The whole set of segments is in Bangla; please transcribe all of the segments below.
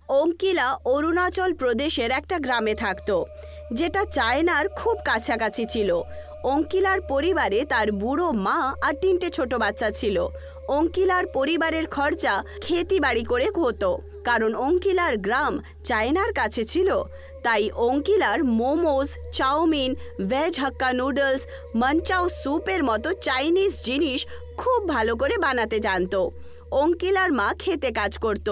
অঙ্কিলা অরুণাচল প্রদেশের একটা গ্রামে থাকত, যেটা চায়নার খুব কাছাকাছি ছিল। অঙ্কিলার পরিবারে তার বুড়ো মা আর 3টে ছোট বাচ্চা ছিল। অঙ্কিলার পরিবারের খরচা খেতিবাড়ি করে হতো, কারণ অঙ্কিলার গ্রাম চায়নার কাছে ছিল। তাই অঙ্কিলার momos, chow mein, veg Hakka noodles, manchow স্যুপের মতো চাইনিজ জিনিস খুব ভালো করে বানাতে জানতো। অঙ্কিলার মা খেতে কাজ করত,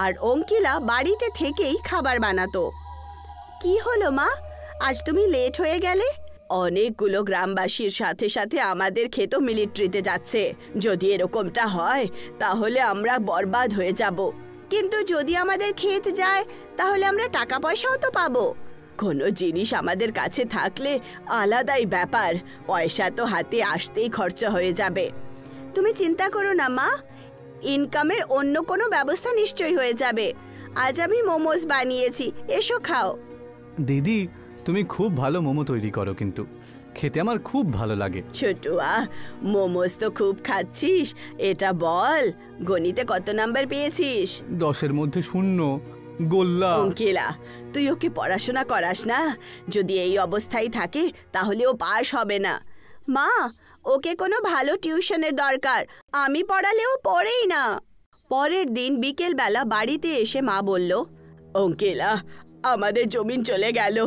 আর অঙ্কিলা বাড়িতে থেকেই খাবার বানাতো। কি হলো মা, আজ তুমি লেট হয়ে গেলে? অনেকগুলো গ্রামবাসীর সাথে সাথে আমাদের ক্ষেতও মিলিটারিতে যাচ্ছে। যদি এরকমটা হয় তাহলে আমরা বরবাদ হয়ে যাব। কিন্তু যদি আমাদের ক্ষেত যায় তাহলে আমরা টাকা পয়সাও তো পাবো। কোনো জিনিস আমাদের কাছে থাকলে আলাদাই ব্যাপার, পয়সা তো হাতে আসতেই খরচা হয়ে যাবে। তুমি চিন্তা করো না মা, ইনকামের অন্য কোনো ব্যবস্থা নিশ্চয়ই হয়ে যাবে। আজ আমি মোমোস বানিয়েছি, এসো খাও। দিদি, তুমি খুব ভালো মোমো তৈরি করো, কিন্তু খেতে আমার খুব ভালো লাগে। ছোটুয়া, মোমোস তো খুব খাচ্ছিস, এটা বল গণিতে কত নাম্বার পেয়েছিস? 10-এর মধ্যে 0। গোল্লা। অঙ্কিলা, তুই ওকে পড়াশোনা করাস না। যদি এই অবস্থায় থাকে তাহলে ও পাস হবে না। মা, ওকে কোনো ভালো টিউশনের দরকার, আমি পড়ালেও পড়েই না। পরের দিন বিকেলবেলা বাড়িতে এসে মা বলল, অঙ্কিলা, আমাদের জমিন চলে গেল,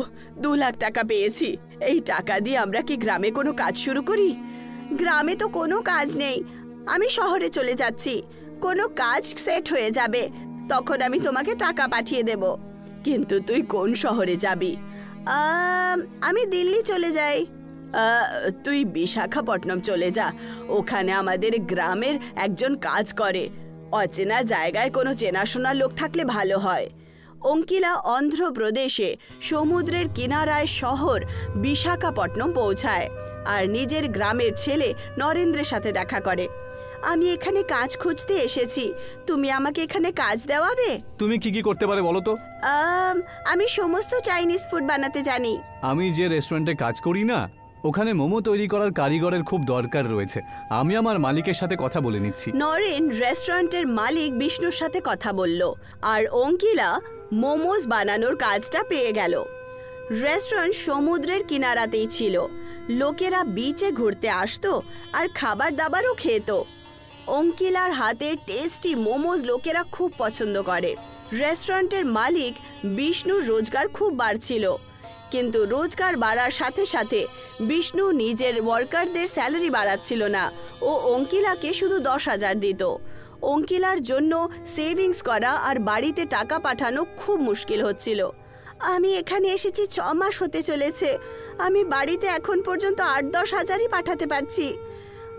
2 লাখ টাকা পেয়েছি। এই টাকা দিয়ে আমরা কি গ্রামে কোনো কাজ শুরু করি? গ্রামে তো কোনো কাজ নেই, আমি শহরে চলে যাচ্ছি। কোনো কাজ সেট হয়ে যাবে, তখন আমি তোমাকে টাকা পাঠিয়ে দেব। কিন্তু তুই কোন শহরে যাবি? আমি দিল্লি চলে যাই। তুই বিশাখাপট্টনম চলে যা, ওখানে আমাদের গ্রামের একজন কাজ করে। অচেনা জায়গায় কোনো চেনাশোনা লোক থাকলে ভালো হয়। অঙ্কিলা অন্ধ্রপ্রদেশে সমুদ্রের কিনারায় শহর বিশাখাপট্টনম পৌঁছায় আর নিজের গ্রামের ছেলে নরেন্দ্রের সাথে দেখা করে। আমি এখানে কাজ খুঁজতে এসেছি, তুমি আমাকে এখানে কাজ দেওয়াবে? তুমি কি কি করতে পারে বলো তো? আমি সমস্ত চাইনিজ ফুড বানাতে জানি। আমি যে রেস্টুরেন্টে কাজ করি না, ওখানে মোমো তৈরি করার কারিগরের খুব দরকার রয়েছে। আমি আমার মালিকের সাথে কথা বলে নিচ্ছি। নরেন রেস্টুরেন্টের মালিক বিষ্ণুর সাথে কথা বলল, আর অঙ্কিলা মোমোস বানানোর কাজটা পেয়ে গেল। রেস্টুরেন্ট সমুদ্রের কিনারাতেই ছিল। লোকেরা বিচে ঘুরতে আসতো আর খাবার দাবারও খেত। অঙ্কিলার হাতের টেস্টি মোমোস লোকেরা খুব পছন্দ করে। রেস্টুরেন্টের মালিক বিষ্ণুর রোজগার খুব বাড়ছিল, কিন্তু রোজগার বাড়ার সাথে সাথে বিষ্ণু নিজের ওয়ার্কারদের স্যালারি বাড়াচ্ছিল না। ও অঙ্কিলাকে শুধু 10,000 দিত। অঙ্কিলার জন্য সেভিংস করা আর বাড়িতে টাকা পাঠানো খুব মুশকিল হচ্ছিল। আমি এখানে এসেছি 6 মাস হতে চলেছে, আমি বাড়িতে এখন পর্যন্ত 8-10 হাজারই পাঠাতে পারছি।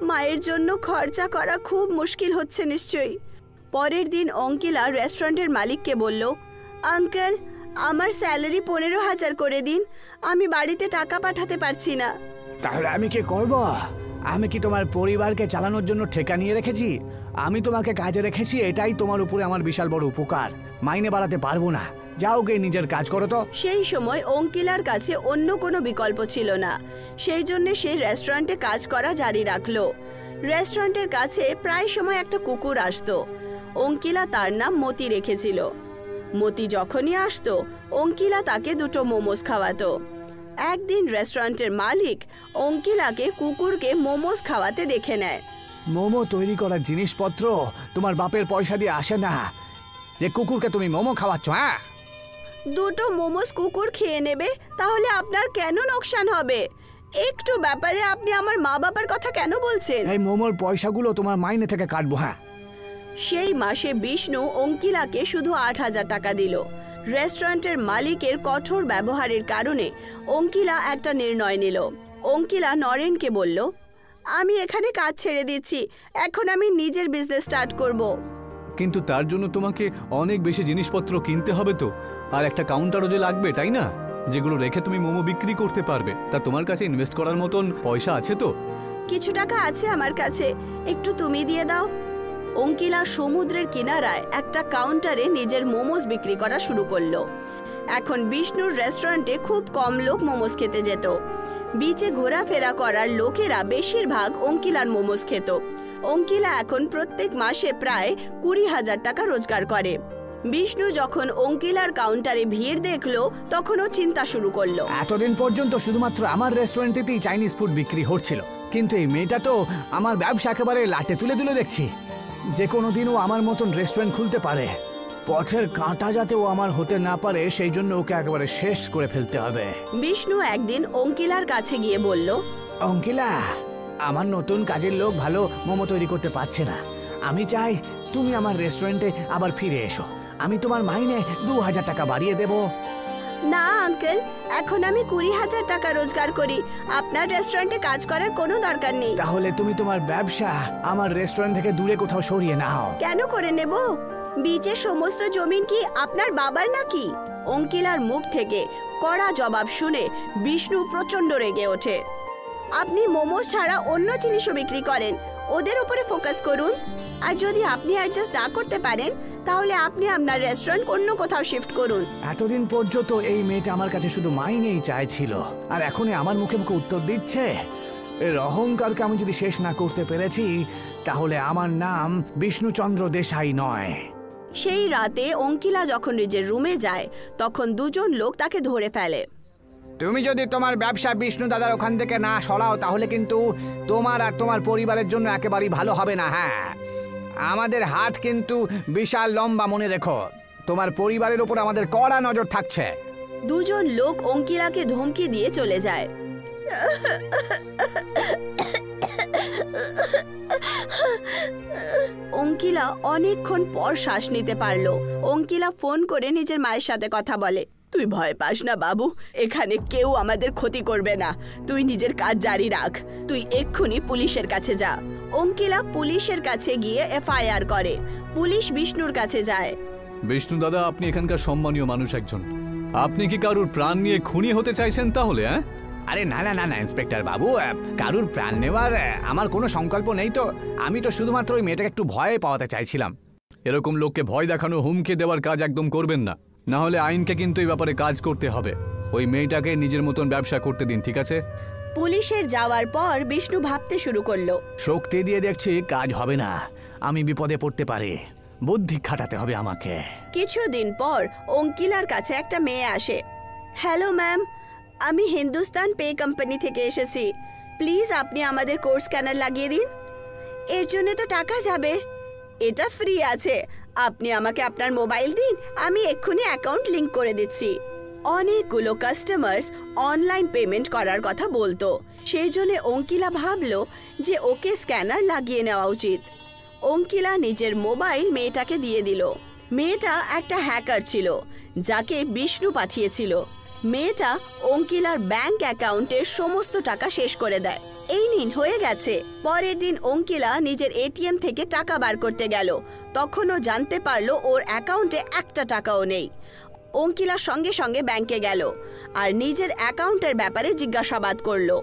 মায়ের জন্য খরচা করা খুব মুশকিল হচ্ছে নিশ্চয়ই। পরের দিন অঙ্কিলা রেস্টুরেন্টের মালিককে বলল, আঙ্কেল, আমার স্যালারি 15,000 করে দিন, আমি বাড়িতে টাকা পাঠাতে পারছি না। তাহলে আমি কি করব? আমি কি তোমার পরিবারকে চালানোর জন্য ঠেকা নিয়ে রেখেছি? আমি তোমাকে কাজে রেখেছি, এটাই তোমার উপরে আমার বিশাল বড় উপকার। মাইনে বাড়াতে পারবো না, যাও গিয়ে নিজের কাজ করো তো। সেই সময় অঙ্কিলার কাছে অন্য কোনো বিকল্প ছিল না, সেই জন্য সে রেস্টুরেন্টে কাজ করা জারি রাখলো। রেস্টুরেন্টের কাছে প্রায় সময় একটা কুকুর আসতো। অঙ্কিলা তার নাম মতি রেখেছিল। মতি যখনই আসতো অঙ্কিলা তাকে 2টো মোমোস খাওয়াতো। একদিন রেস্টুরেন্টের মালিক অঙ্কিলাকে কুকুরকে মোমোস খাওয়াতে দেখে নেয়। মোমো তৈরি করার জিনিসপত্র তোমার বাপের পয়সা দিয়ে আসে না, যে কুকুরকে তুমি মোমো খাওয়াচ্ছ। হ্যাঁ, 2টো মোমোস কুকুর খেয়ে নেবে, তাহলে আপনার কেন লোকসান হবে? একটু ব্যাপারে আপনি আমার মা বাবার কথা কেন বলছেন? এই মোমোর পয়সাগুলো তোমার মাইনে থেকে কাটবো। হ্যাঁ। সেই মাসে বিষ্ণু অঙ্কিলাকে শুধু 8,000 টাকা দিল। রেস্টুরেন্টের মালিকের কঠোর ব্যবহারের কারণে অঙ্কিলা একটা নির্ণয় নিল। অঙ্কিলা নরেনকে বলল, আমি এখানে কাজ ছেড়ে দিচ্ছি, এখন আমি নিজের বিজনেস স্টার্ট করব। কিন্তু তার জন্য তোমাকে অনেক বেশি জিনিসপত্র কিনতে হবে তো, আর একটা কাউন্টারও যে লাগবে, তাই না? যেগুলো রেখে তুমি মোমো বিক্রি করতে পারবে। তা তোমার কাছে ইনভেস্ট করার মতন পয়সা আছে তো? কিছু টাকা আছে আমার কাছে, একটু তুমি দিয়ে দাও। অঙ্কিলা সমুদ্রের কিনারায় একটা কাউন্টারে নিজের মোমোস বিক্রি করা শুরু করলো। এখন বিষ্ণুর রেস্টুরেন্টে খুব কম লোক মোমোস খেতে যেত। বিচে ঘোরাফেরা করার লোকেরা বেশিরভাগ অঙ্কিলার মোমোস খেত। অঙ্কিলা এখন প্রত্যেক মাসে প্রায় 20,000 টাকা রোজগার করে। বিষ্ণু যখন অঙ্কিলার কাউন্টারে ভিড় দেখলো তখন ও চিন্তা শুরু করলো। এতদিন পর্যন্ত শুধুমাত্র আমার রেস্টুরেন্টেতেই চাইনিজ ফুড বিক্রি হচ্ছিল, কিন্তু এই মেয়েটা তো আমার ব্যবসা একেবারে লাটে তুলে দিল দেখছি। যে কোনো দিনও আমার মতন রেস্টুরেন্ট খুলতে পারে, পথের কাঁটা যাতে ও আমার হতে না পারে সেই জন্য ওকে একেবারে শেষ করে ফেলতে হবে। বিষ্ণু একদিন অঙ্কিলার কাছে গিয়ে বলল, অঙ্কিলা, আমার নতুন কাজের লোক ভালো মোমো তৈরি করতে পারছে না। আমি চাই তুমি আমার রেস্টুরেন্টে আবার ফিরে এসো। আমি তোমার মাইনে 2000 টাকা বাড়িয়ে দেব। না আঙ্কেল, এখন আমি 20,000 টাকা রোজগার করি, আপনার রেস্টুরেন্টে কাজ করার কোনো দরকার নেই। তাহলে তুমি তোমার ব্যবসা আমার রেস্টুরেন্ট থেকে দূরে কোথাও সরিয়ে নাও। কেন করে নেব? বিচের সমস্ত জমিন কি আপনার বাবার নাকি? অঙ্কিলার মুখ থেকে কড়া জবাব শুনে বিষ্ণু প্রচন্ড রেগে ওঠে। আপনি মোমোস ছাড়া অন্য জিনিসও বিক্রি করেন, ওদের উপরে ফোকাস করুন। আর যদি আপনি অ্যাডজাস্ট না করতে পারেন তাহলে আপনি আপনার রেস্টুরেন্ট অন্য কোথাও শিফট করুন। এতদিন পর্যন্ত এই মেয়েটা আমার কাছে শুধু মাইনেই চাইছিল, আর এখনই আমার মুখে মুখে উত্তর দিচ্ছে। এর অহংকারকে আমি যদি শেষ না করতে পেরেছি তাহলে আমার নাম বিষ্ণুচন্দ্র দেশাই নয়। সেই রাতে অঙ্কিলা যখন নিজের রুমে যায় তখন দুজন লোক তাকে ধরে ফেলে। তুমি যদি তোমার ব্যবসা বিষ্ণু দাদার ওখান থেকে না সরাও তাহলে কিন্তু তোমার আর তোমার পরিবারের জন্য একেবারেই ভালো হবে না। হ্যাঁ, আমাদের হাত কিন্তু বিশাল লম্বা, মনে রেখো। তোমার পরিবারের উপর আমাদের কড়া নজর থাকছে। দুজন লোক অঙ্কিলাকে ধমকি দিয়ে চলে যায়। অঙ্কিলা অনেকক্ষণ পর শ্বাস নিতে পারলো। অঙ্কিলা ফোন করে নিজের মায়ের সাথে কথা বলে। তুই ভয় পাস না বাবু, এখানে কেউ আমাদের ক্ষতি করবে না, তুই নিজের কাজ জারি রাখ। তুই এক্ষুনি পুলিশের কাছে যা। অঙ্কিলা পুলিশের কাছে গিয়ে এফআইআর করে। পুলিশ বিষ্ণুর কাছে যায়। বিষ্ণু দাদা, আপনি এখানকার সম্মানীয় মানুষ একজন, আপনি কি কারুর প্রাণ নিয়ে খুনি হতে চাইছেন তাহলে? হ্যাঁ, আরে না না না না ইন্সপেক্টর বাবু, কারুর প্রাণ নেওয়ার আমার কোনো সংকল্প নেই তো। আমি তো শুধুমাত্র ওই মেয়েটাকে একটু ভয় পাওয়াতে চাইছিলাম। এরকম লোককে ভয় দেখানো, হুমকি দেওয়ার কাজ একদম করবেন না, না হলে আইনকে কিন্তু এই ব্যাপারে কাজ করতে হবে। ওই মেয়েটাকে নিজের মতন ব্যবসা করতে দিন, ঠিক আছে? পুলিশের যাওয়ার পর বিষ্ণু ভাবতে শুরু করলো। শক্তি দিয়ে দেখছি কাজ হবে না, আমি বিপদে পড়তে পারি, বুদ্ধি খাটাতে হবে আমাকে। কিছুদিন পর অঙ্কিলার কাছে একটা মেয়ে আসে। হ্যালো ম্যাম, আমি হিন্দুস্তান পে কোম্পানি থেকে এসেছি, প্লিজ আপনি আমাদের কোড স্ক্যানার লাগিয়ে দিন। এর জন্য তো টাকা যাবে, এটা ফ্রি আছে, আপনি আমাকে আপনার মোবাইল দিন, আমি এক্ষুনি অ্যাকাউন্ট লিংক করে দিচ্ছি। অনেকগুলো কাস্টমার্স অনলাইন পেমেন্ট করার কথা বলতো, সেই জন্য অঙ্কিলা ভাবলো যে ওকে স্ক্যানার লাগিয়ে নেওয়া উচিত। অঙ্কিলা নিজের মোবাইল মেয়েটাকে দিয়ে দিল। মেয়েটা একটা হ্যাকার ছিল যাকে বিষ্ণু পাঠিয়েছিল। মেয়েটা অঙ্কিলার ব্যাংক অ্যাকাউন্টের সমস্ত টাকা শেষ করে দেয়। এই নিন, হয়ে গেছে। পরের দিন অঙ্কিলা নিজের এটিএম থেকে টাকা বার করতে গেল, তখনও জানতে পারলো ওর অ্যাকাউন্টে একটা টাকাও নেই। অঙ্কিলা সঙ্গে সঙ্গে ব্যাংকে গেল আর নিজের অ্যাকাউন্টের ব্যাপারে জিজ্ঞাসাবাদ করলো।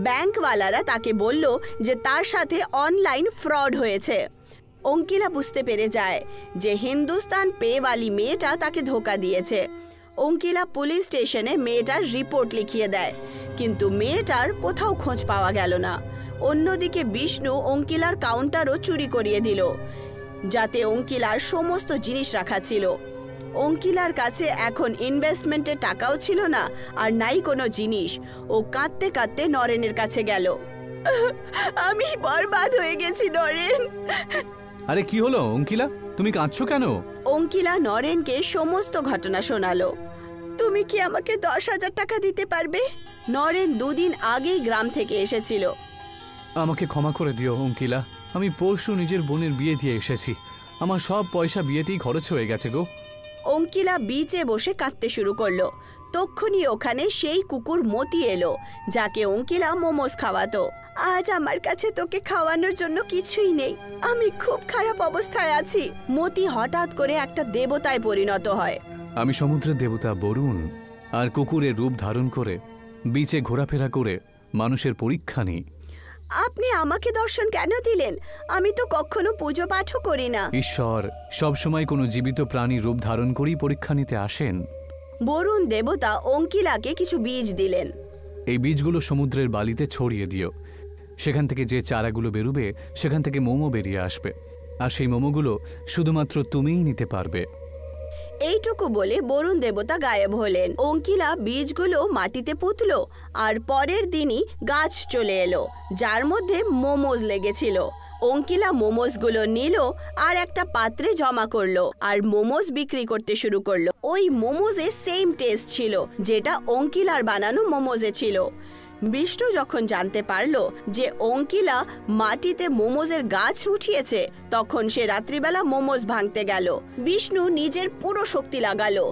ব্যাংকওয়ালারা তাকে বলল যে তার সাথে অনলাইন ফ্রড হয়েছে। অঙ্কিলা বুঝতে পেরে যায় যে হিন্দুস্তান পেওয়ালি মেয়েটা তাকে ধোঁকা দিয়েছে। অঙ্কিলা পুলিশ স্টেশনে মেয়েটার রিপোর্ট লিখিয়ে দেয়, কিন্তু মেয়েটার কোথাও খোঁজ পাওয়া গেল না। অন্যদিকে বিষ্ণু অঙ্কিলার কাউন্টারও চুরি করিয়ে দিল, যাতে অঙ্কিলার সমস্ত জিনিস রাখা ছিল। অঙ্কিলার কাছে এখন ইনভেস্টমেন্টের টাকাও ছিল না আর নাই কোনো জিনিস। ও কাঁদতে কাঁদতে নরেনের কাছে গেল। আমি বরবাদ হয়ে গেছি নরেন। আরে কি হলো অঙ্কিলা, তুমি কাঁদছো কেন? অঙ্কিলা নরেনকে সমস্ত ঘটনা শোনালো। তুমি কি আমাকে 10,000 টাকা দিতে পারবে? নরেন 2 দিন আগেই গ্রাম থেকে এসেছিল। আমাকে ক্ষমা করে দিও অঙ্কিলা, আমি পরশু নিজের বোনের বিয়ে দিয়ে এসেছি, আমার সব পয়সা বিয়েতেই খরচ হয়ে গেছে গো। অঙ্কিলা বিচে বসে কাঁদতে শুরু করলো। তক্ষুনি ওখানে সেই কুকুর মতি এলো, যাকে অঙ্কিলা মোমোস খাওয়াতো। আজ আমার কাছে তোকে খাওয়ানোর জন্য কিছুই নেই, আমি খুব খারাপ অবস্থায় আছি। মতি হঠাৎ করে একটা দেবতায় পরিণত হয়। আমি সমুদ্রের দেবতা বরুণ, আর কুকুরের রূপ ধারণ করে বিচে ঘোরাফেরা করে মানুষের পরীক্ষা নিই। আপনি আমাকে দর্শন কেন দিলেন? আমি তো কখনো পুজো পাঠও করি না। ঈশ্বর সবসময় কোনো জীবিত প্রাণী রূপ ধারণ করেই পরীক্ষা নিতে আসেন। বরুণ দেবতা অঙ্কিলাকে কিছু বীজ দিলেন। এই বীজগুলো সমুদ্রের বালিতে ছড়িয়ে দিও, সেখান থেকে যে চারাগুলো বেরোবে সেখান থেকে মোমো বেরিয়ে আসবে, আর সেই মোমোগুলো শুধুমাত্র তুমিই নিতে পারবে। এইটুকু বলে বরুণ দেবতা গায়েব হলেন। অঙ্কিলা বীজগুলো মাটিতে পুঁতলো আর পরের দিনই গাছ চলে এলো, যার মধ্যে মোমোজ লেগেছিল। অঙ্কিলা মোমোজগুলো নিল আর একটা পাত্রে জমা করলো আর মোমোজ বিক্রি করতে শুরু করলো। ওই মোমোজে সেম টেস্ট ছিল যেটা অঙ্কিলার বানানো মোমোজে ছিল। বিষ্ণু যখন জানতে পারলো যে অঙ্কিলা মাটিতে মোমোজের গাছ উঠিয়েছে, তখন সে রাত্রিবেলা মোমোজ ভাঙতে গেল। বিষ্ণু নিজের পুরো শক্তি লাগালো,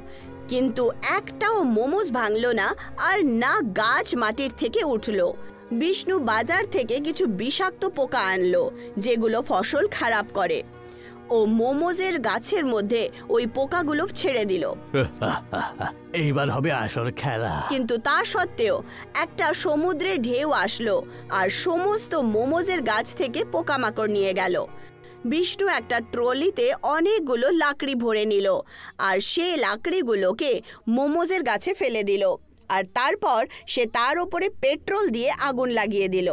কিন্তু একটাও মোমোজ ভাঙলো না আর না গাছ মাটির থেকে উঠলো। বিষ্ণু বাজার থেকে কিছু বিষাক্ত পোকা আনলো যেগুলো ফসল খারাপ করে। ও মোমোজের গাছের মধ্যে ওই পোকাগুলো ছেড়ে দিল। এইবার হবে আসল খেলা। কিন্তু তা সত্ত্বেও একটা সমুদ্রের ঢেউ আসলো আর সমস্ত মোমোজের গাছ থেকে পোকামাকড় নিয়ে গেল। বিষ্ণু একটা ট্রলিতে অনেকগুলো লাকড়ি ভরে নিল আর সে লাকড়িগুলোকে মোমোজের গাছে ফেলে দিল আর তারপর সে তার উপরে পেট্রোল দিয়ে আগুন লাগিয়ে দিল।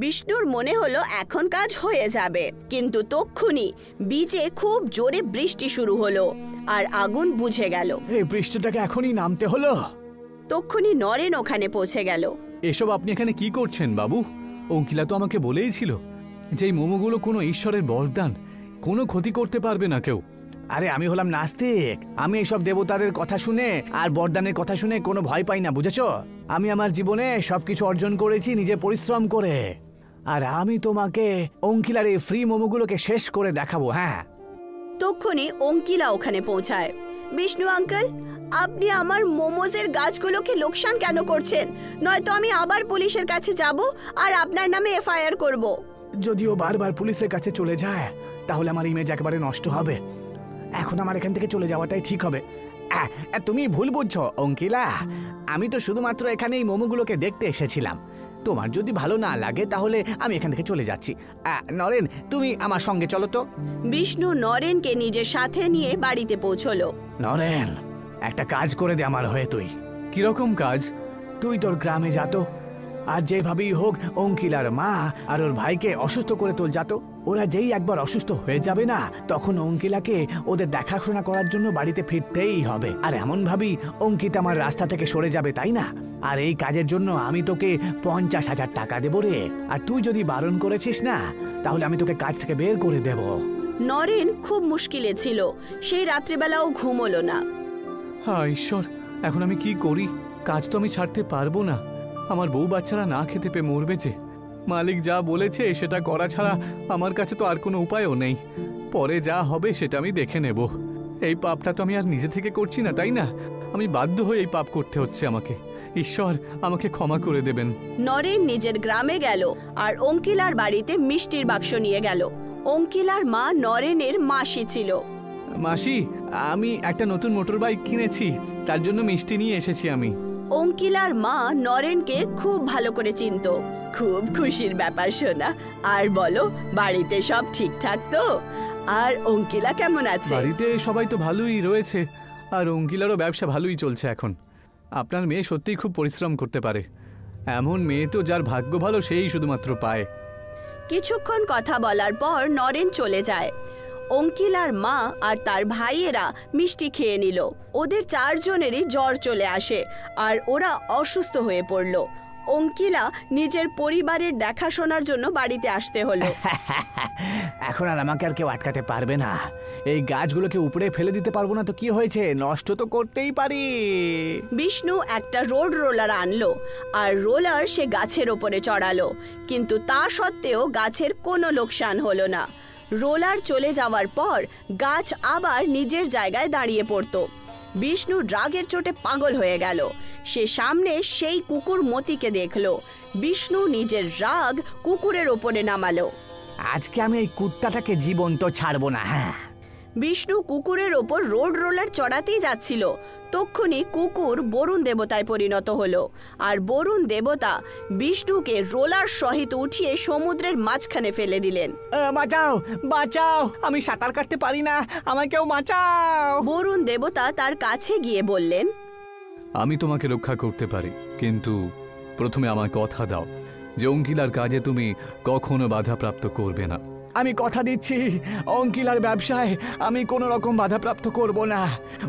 বিষ্ণুর মনে হলো এখন কাজ হয়ে যাবে, কিন্তু তক্ষুনি বিচে খুব জোরে বৃষ্টি শুরু হলো আর আগুন বুঝে গেল। এই বৃষ্টিটাকে এখনই নামতে হলো। তক্ষুনি নরেন ওখানে পৌঁছে গেল। এসব আপনি এখানে কি করছেন বাবু? অঙ্কিলা তো আমাকে বলেই ছিল যে এই মোমোগুলো কোনো ঈশ্বরের বরদান, কোনো ক্ষতি করতে পারবে না কেউ। আরে আমি হলাম নাস্তিক, আমি এইসব দেবতাদের কথা শুনে আর বরদানের কথা শুনে কোনো ভয় পাই না, বুঝেছো? আমি আমার জীবনে সবকিছু অর্জন করেছি নিজে পরিশ্রম করে, আর আমি তোমাকে অঙ্কিলার এই ফ্রি মোমোগুলোকে শেষ করে দেখাবো। হ্যাঁ, তক্ষুনি অঙ্কিলা ওখানে পৌঁছায়। বিষ্ণু আঙ্কেল, আপনি আমার মোমোজের গাছগুলোকে লোকসান কেন করছেন? নয়তো আমি আবার পুলিশের কাছে যাব আর আপনার নামে এফআইআর করব। যদিও বারবার পুলিশের কাছে চলে যায় তাহলে আমার ইমেজ একেবারে নষ্ট হবে। এখন আমার এখান থেকে চলে যাওয়াটাই ঠিক হবে। তুমি ভুল বুঝছো অঙ্কিলা, আমি তো শুধুমাত্র এখানে এই মোমোগুলোকে দেখতে এসেছিলাম। তোমার যদি ভালো না লাগে তাহলে আমি এখান থেকে চলে যাচ্ছি। নরেন, তুমি আমার সঙ্গে চলো তো। বিষ্ণু নরেনকে নিজের সাথে নিয়ে বাড়িতে পৌঁছলো। নরেন, একটা কাজ করে দে আমার হয়ে। তুই কিরকম কাজ? তুই তোর গ্রামে যাতো আর যেভাবেই হোক অঙ্কিলার মা আর ওর ভাইকে অসুস্থ করে তোল যাতো। ওরা যেই একবার অসুস্থ হয়ে যাবে না, তখন অঙ্কিলাকে ওদের দেখাশোনা করার জন্য বাড়িতে ফিরতেই হবে। আর এমন ভাবি অঙ্কিতা আমার রাস্তা থেকে সরে যাবে, তাই না? আর এই কাজের জন্য আমি তোকে 50,000 টাকা দেবো রে। আর তুই যদি বারণ করেছিস না, তাহলে আমি তোকে কাজ থেকে বের করে দেব। নরেন খুব মুশকিলে ছিল। সেই রাত্রিবেলাও ঘুমোলো না। হ্যাঁ ঈশ্বর, এখন আমি কি করি? কাজ তো আমি ছাড়তে পারবো না। আমার বউ বাচ্চারা না খেতে পেয়ে মরবে যে। মালিক যা বলেছে সেটা করা ছাড়া আমার কাছে তো আর কোনো উপায়ও নেই। পরে যা হবে সেটা আমি দেখে নেব। এই পাপটা তো আমি আর নিজে থেকে করছি না, তাই না? আমি বাধ্য হয়ে এই পাপ করতে হচ্ছে আমাকে। ঈশ্বর আমাকে ক্ষমা করে দেবেন। নরেন নিজের গ্রামে গেল আর অঙ্কিলার বাড়িতে মিষ্টির বাক্স নিয়ে গেল। অঙ্কিলার মা নরেনের মাসি ছিল। মাসি, আমি একটা নতুন মোটর বাইক কিনেছি, তার জন্য মিষ্টি নিয়ে এসেছি আমি। অঙ্কিলার মা নরেনকে খুব ভালো করে চিনত। খুব খুশির ব্যাপার সোনা। আর বলো, বাড়িতে সব ঠিকঠাক তো? আর অঙ্কিলা কেমন আছে? বাড়িতে সবাই তো ভালোই রয়েছে, আর অঙ্কিলারও ব্যবসা ভালোই চলছে এখন। আপনার মেয়ে সত্যিই খুব পরিশ্রম করতে পারে। এমন মেয়ে তো যার ভাগ্য ভালো সেই শুধুমাত্র পায়। কিছুক্ষণ কথা বলার পর নরেন চলে যায়। অঙ্কিলার মা আর তার ভাইয়েরা মিষ্টি খেয়ে নিল। ওদের 4 জনেরই জ্বর চলে আসে আর ওরা অসুস্থ হয়ে পড়ল। অঙ্কিলা নিজের পরিবারের দেখাশোনার জন্য বাড়িতে আসতে হলো। এখন আর আমাকে আর কেউ আটকাতে পারবে না। এই গাছগুলোকে উপরে ফেলে দিতে পারবো না তো কি হয়েছে, নষ্ট তো করতেই পারি। বিষ্ণু একটা রোড রোলার আনলো আর রোলার সে গাছের ওপরে চড়ালো, কিন্তু তা সত্ত্বেও গাছের কোনো লোকসান হলো না। রোলার চলে যাওয়ার পর গাছ আবার নিজের জায়গায় দাঁড়িয়ে পড়তো। বিষ্ণু রাগের চোটে পাগল হয়ে গেল। সে সামনে সেই কুকুর মতিকে দেখল। বিষ্ণু নিজের রাগ কুকুরের ওপরে নামালো। আজকে আমি এই কুত্তাটাকে জীবন্ত ছাড়বো না। হ্যাঁ, বিষ্ণু কুকুরের ওপর রোড রোলার চড়াতেই যাচ্ছিল। তক্ষুনি কুকুর বরুণ দেবতায় পরিণত হলো আর বরুণ দেবতা বিষ্ণুকে রোলার সহিত উঠিয়ে সমুদ্রের মাঝখানে ফেলে দিলেন। বাঁচাও, বাঁচাও, আমি সাঁতার কাটতে পারি না, আমাকে কেউ বাঁচাও। বরুণ দেবতা তার কাছে গিয়ে বললেন, আমি তোমাকে রক্ষা করতে পারি, কিন্তু প্রথমে আমায় কথা দাও যে অঙ্কিলার কাজে তুমি কখনো বাধাপ্রাপ্ত করবে না। আমি কথা দিচ্ছি অঙ্কিলার ব্যবসায় আমি কোনো রকম বাধাপ্রাপ্ত করব না।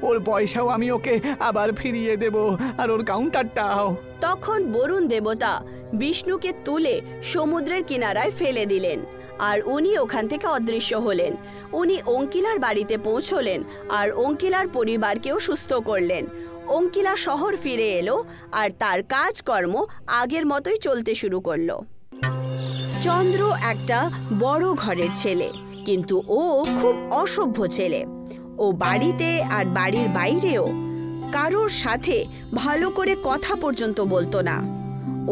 ওর পয়সাও আমি ওকে আবার ফিরিয়ে দেব, আর ওর কাউন্টারটাও। তখন বরুণ দেবতা বিষ্ণুকে তুলে সমুদ্রের কিনারায় ফেলে দিলেন, আর উনি ওখান থেকে অদৃশ্য হলেন। উনি অঙ্কিলার বাড়িতে পৌঁছলেন আর অঙ্কিলার পরিবারকেও সুস্থ করলেন। অঙ্কিলা শহর ফিরে এলো আর তার কাজকর্ম আগের মতোই চলতে শুরু করলো। চন্দ্র একটা বড় ঘরের ছেলে, কিন্তু ও খুব অসভ্য ছেলে। ও বাড়িতে আর বাড়ির বাইরেও কারোর সাথে ভালো করে কথা পর্যন্ত বলতো না।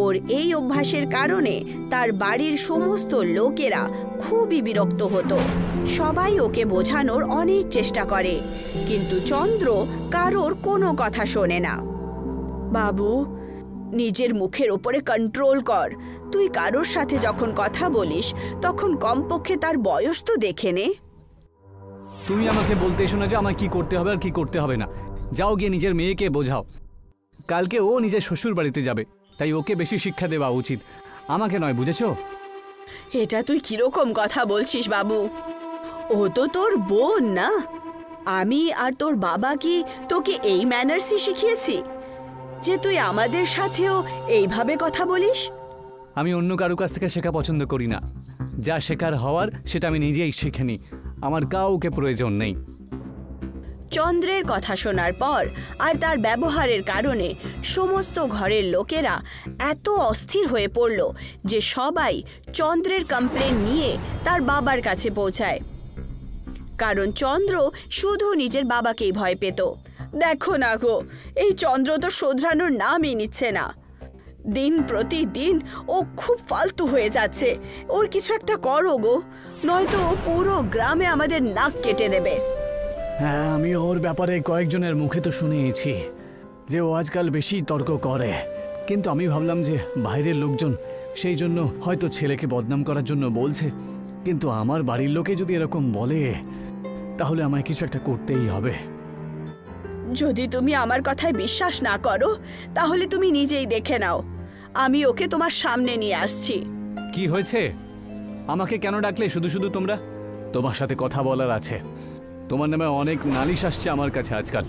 ওর এই অভ্যাসের কারণে তার বাড়ির সমস্ত লোকেরা খুবই বিরক্ত হতো। সবাই ওকে বোঝানোর অনেক চেষ্টা করে, কিন্তু চন্দ্র কারোর কোনো কথা শোনে না। বাবু, নিজের মুখের ওপরে কন্ট্রোল কর। তুই কারোর সাথে যখন কথা বলিস তখন কমপক্ষে তার বয়স তো দেখে নে। তুমি আমাকে বলতে এসো না যে আমায় কি করতে হবে আর কি করতে হবে না। যাও গিয়ে নিজের মেয়েকে বোঝাও। কালকে ও নিজের শ্বশুর বাড়িতে যাবে, তাই ওকে বেশি শিক্ষা দেওয়া উচিত, আমাকে নয়, বুঝেছো? এটা তুই কিরকম কথা বলছিস বাবু? ও তো তোর বোন না? আমি আর তোর বাবা কি তোকে এই ম্যানার্সই শিখিয়েছি যে তুই আমাদের সাথেও এইভাবে কথা বলিস? আমি অন্য কারো কাছ থেকে শেখা পছন্দ করি না। যা শেখার হওয়ার সেটা আমি নিজেই শিখে নিই, আমার কাউকে প্রয়োজন নেই। চন্দ্রের কথা শোনার পর আর তার ব্যবহারের কারণে সমস্ত ঘরের লোকেরা এত অস্থির হয়ে পড়ল যে সবাই চন্দ্রের কমপ্লেন নিয়ে তার বাবার কাছে পৌঁছায়। কারণ চন্দ্র শুধু নিজের বাবাকেই ভয় পেত। দেখো না গো, এই চন্দ্র তো শোধরানোর নামই নিচ্ছে না। দিন প্রতিদিন ও খুব ফালতু হয়ে যাচ্ছে। ওর কিছু একটা করো গো, নয়তো ও পুরো গ্রামে আমাদের নাক কেটে দেবে। হ্যাঁ, আমি ওর ব্যাপারে কয়েকজনের মুখে তো শুনেছি যে ও আজকাল বেশি তর্ক করে, কিন্তু আমি ভাবলাম যে বাইরের লোকজন সেই জন্য হয়তো ছেলেকে বদনাম করার জন্য বলছে। কিন্তু আমার বাড়ির লোকে যদি এরকম বলে তাহলে আমায় কিছু একটা করতেই হবে। যদি তুমি আমার কথায় বিশ্বাস না করো তাহলে তুমি নিজেই দেখে নাও। আমি ওকে তোমার সামনে নিয়ে আসছি। কি হয়েছে? আমাকে কেন ডাকলে শুধু শুধু তোমরা? তোমার সাথে কথা বলার আছে। তোমার নামে অনেক নালিশ আসছে আমার কাছে আজকাল।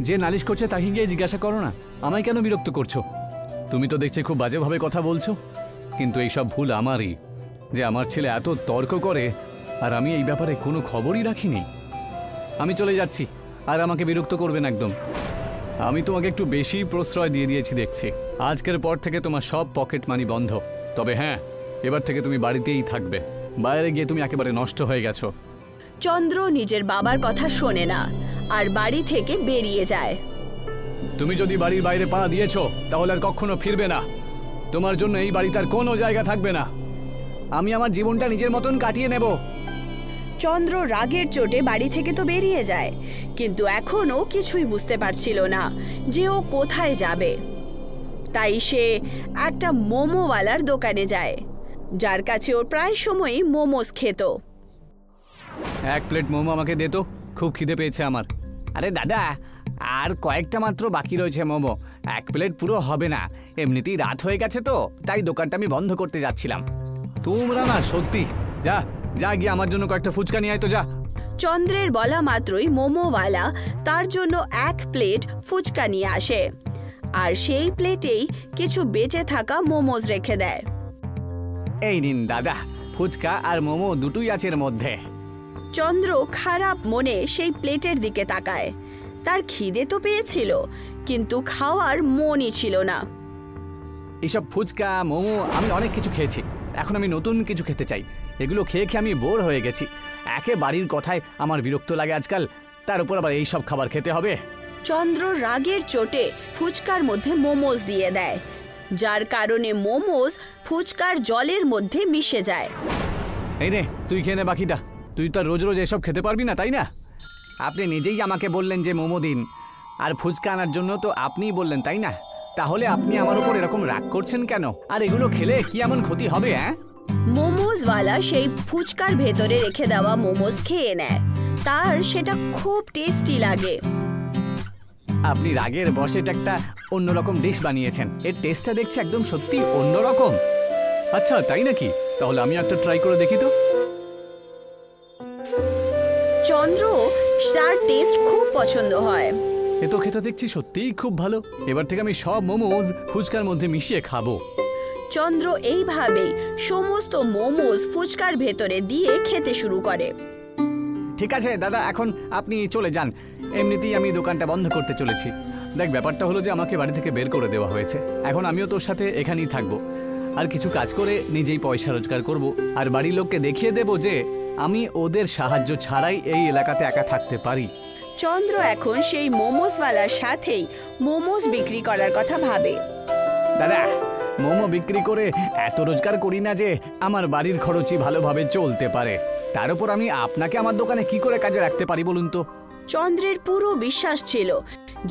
যে নালিশ করছে তাকে গিয়ে জিজ্ঞাসা করো না, আমায় কেন বিরক্ত করছো? তুমি তো দেখছি খুব বাজেভাবে কথা বলছো, কিন্তু এইসব ভুল আমারই, যে আমার ছেলে এত তর্ক করে আর আমি এই ব্যাপারে কোনো খবরই রাখিনি। আমি চলে যাচ্ছি, আর আমাকে বিরক্ত করবেন একদম। আমি তোমাকে একটু বেশি প্রশ্রয় দিয়ে দিয়েছি দেখছি। আজকের পর থেকে তোমার সব পকেট মানি বন্ধ। তবে হ্যাঁ, এবার থেকে তুমি বাড়িতেই থাকবে, বাইরে গিয়ে তুমি একেবারে নষ্ট হয়ে গেছো। চন্দ্র নিজের বাবার কথা শোনে না আর বাড়ি থেকে বেরিয়ে যায়। তুমি যদি বাড়ির বাইরে পা দিয়েছো তাহলে আর কখনো ফিরবে না। তোমার জন্য এই বাড়িতে আর কোনো জায়গা থাকবে না। আমি আমার জীবনটা নিজের মতন কাটিয়ে নেব। চন্দ্র রাগের চোটে বাড়ি থেকে তো বেরিয়ে যায়, কিন্তু এখনও কিছুই বুঝতে পারছিল না যে ও কোথায় যাবে। তাই সে একটা মোমোওয়ালার দোকানে যায়, যার কাছে ওর প্রায় সময়ই মোমোস খেত। এক প্লেট মোমো আমাকে দে তো, খুব খিদে পেয়েছে আমার। আরে দাদা, আর কয়েকটা মাত্র বাকি রয়েছে মোমো। এক প্লেট পুরো হবে না, এমনিতেই রাত হয়ে গেছে তো, তাই দোকানটা আমি বন্ধ করতে যাচ্ছিলাম। তোমরা না সত্যি, যা যা গিয়ে আমার জন্য কয়েকটা ফুচকা নিয়ে আয় তো, যা। চন্দ্রের বলা মাত্রই মোমোওয়ালা তার জন্য এক প্লেট ফুচকা নিয়ে আসে, আর সেই প্লেটেই কিছু বেঁচে থাকা মোমোস রেখে দেয়। এই নিন দাদা, ফুচকা আর মোমো দুটোই আছে এর মধ্যে। চন্দ্র খারাপ মনে সেই প্লেটের দিকে তাকায়। তার খিদে তো পেয়েছিল, কিন্তু খাওয়ার মনই ছিল না। এইসব ফুচকা মোমো আমি অনেক কিছু খেয়েছি, এখন আমি নতুন কিছু খেতে চাই। এগুলো খেয়ে খেয়ে আমি বোর হয়ে গেছি। একে বাড়ির কথায় আমার বিরক্ত লাগে আজকাল, তার উপর আবার এইসব খাবার খেতে হবে। চন্দ্র রাগের চোটে ফুচকার মধ্যে মোমোস দিয়ে দেয়, যার কারণে মোমোস ফুচকার জলের মধ্যে মিশে যায়। এই নে, তুই খেয়ে নে বাকিটা। তুই তো রোজ রোজ এসব খেতে পারবি না, তাই না? আপনি নিজেই আমাকে বললেন যে মোমো দিন, আর ফুচকা আনার জন্য তো আপনিই বললেন, তাই না? তাহলে আপনি আমার উপর এরকম রাগ করছেন কেন? আর এগুলো খেলে কি এমন ক্ষতি হবে? মোমোসওয়ালা সেই ফুচকার ভেতরে রেখে দেওয়া মোমোস খেয়ে নেয়। তার সেটা খুব টেস্টি লাগে। আপনি রাগের বশে একটা অন্যরকম ডিশ বানিয়েছেন। এর টেস্টটা দেখছি একদম সত্যি অন্যরকম। আচ্ছা, তাই নাকি? তাহলে আমি একটা ট্রাই করে দেখি তো। তার টেস্ট খুব পছন্দ হয়। এ তো খেতে দেখছি সত্যিই খুব ভালো। এবার থেকে আমি সব মোমোজ ফুচকার মধ্যে মিশিয়ে খাবো। চন্দ্র এইভাবেই সমস্ত মোমোজ ফুচকার ভেতরে দিয়ে খেতে শুরু করে। ঠিক আছে দাদা, এখন আপনি চলে যান, এমনিতেই আমি দোকানটা বন্ধ করতে চলেছি। দেখ, ব্যাপারটা হলো যে আমাকে বাড়ি থেকে বের করে দেওয়া হয়েছে, এখন আমিও তোর সাথে এখানেই থাকবো, আর কিছু কাজ করে নিজেই পয়সা রোজগার করব, আর বাড়ির লোককে দেখিয়ে দেব যে আমি ওদের সাহায্য ছাড়াই এই এলাকাতে একা থাকতে পারি। চন্দ্র এখন সেই মোমোসওয়ালার সাথেই মোমোস বিক্রি করার কথা ভাবে। দাদা, মোমো বিক্রি করে এত রোজগার করি না যে আমার বাড়ির খরচই ভালোভাবে চলতে পারে, তার উপর আমি আপনাকে আমার দোকানে কি করে কাজে রাখতে পারি বলুন তো? চন্দ্রের পুরো বিশ্বাস ছিল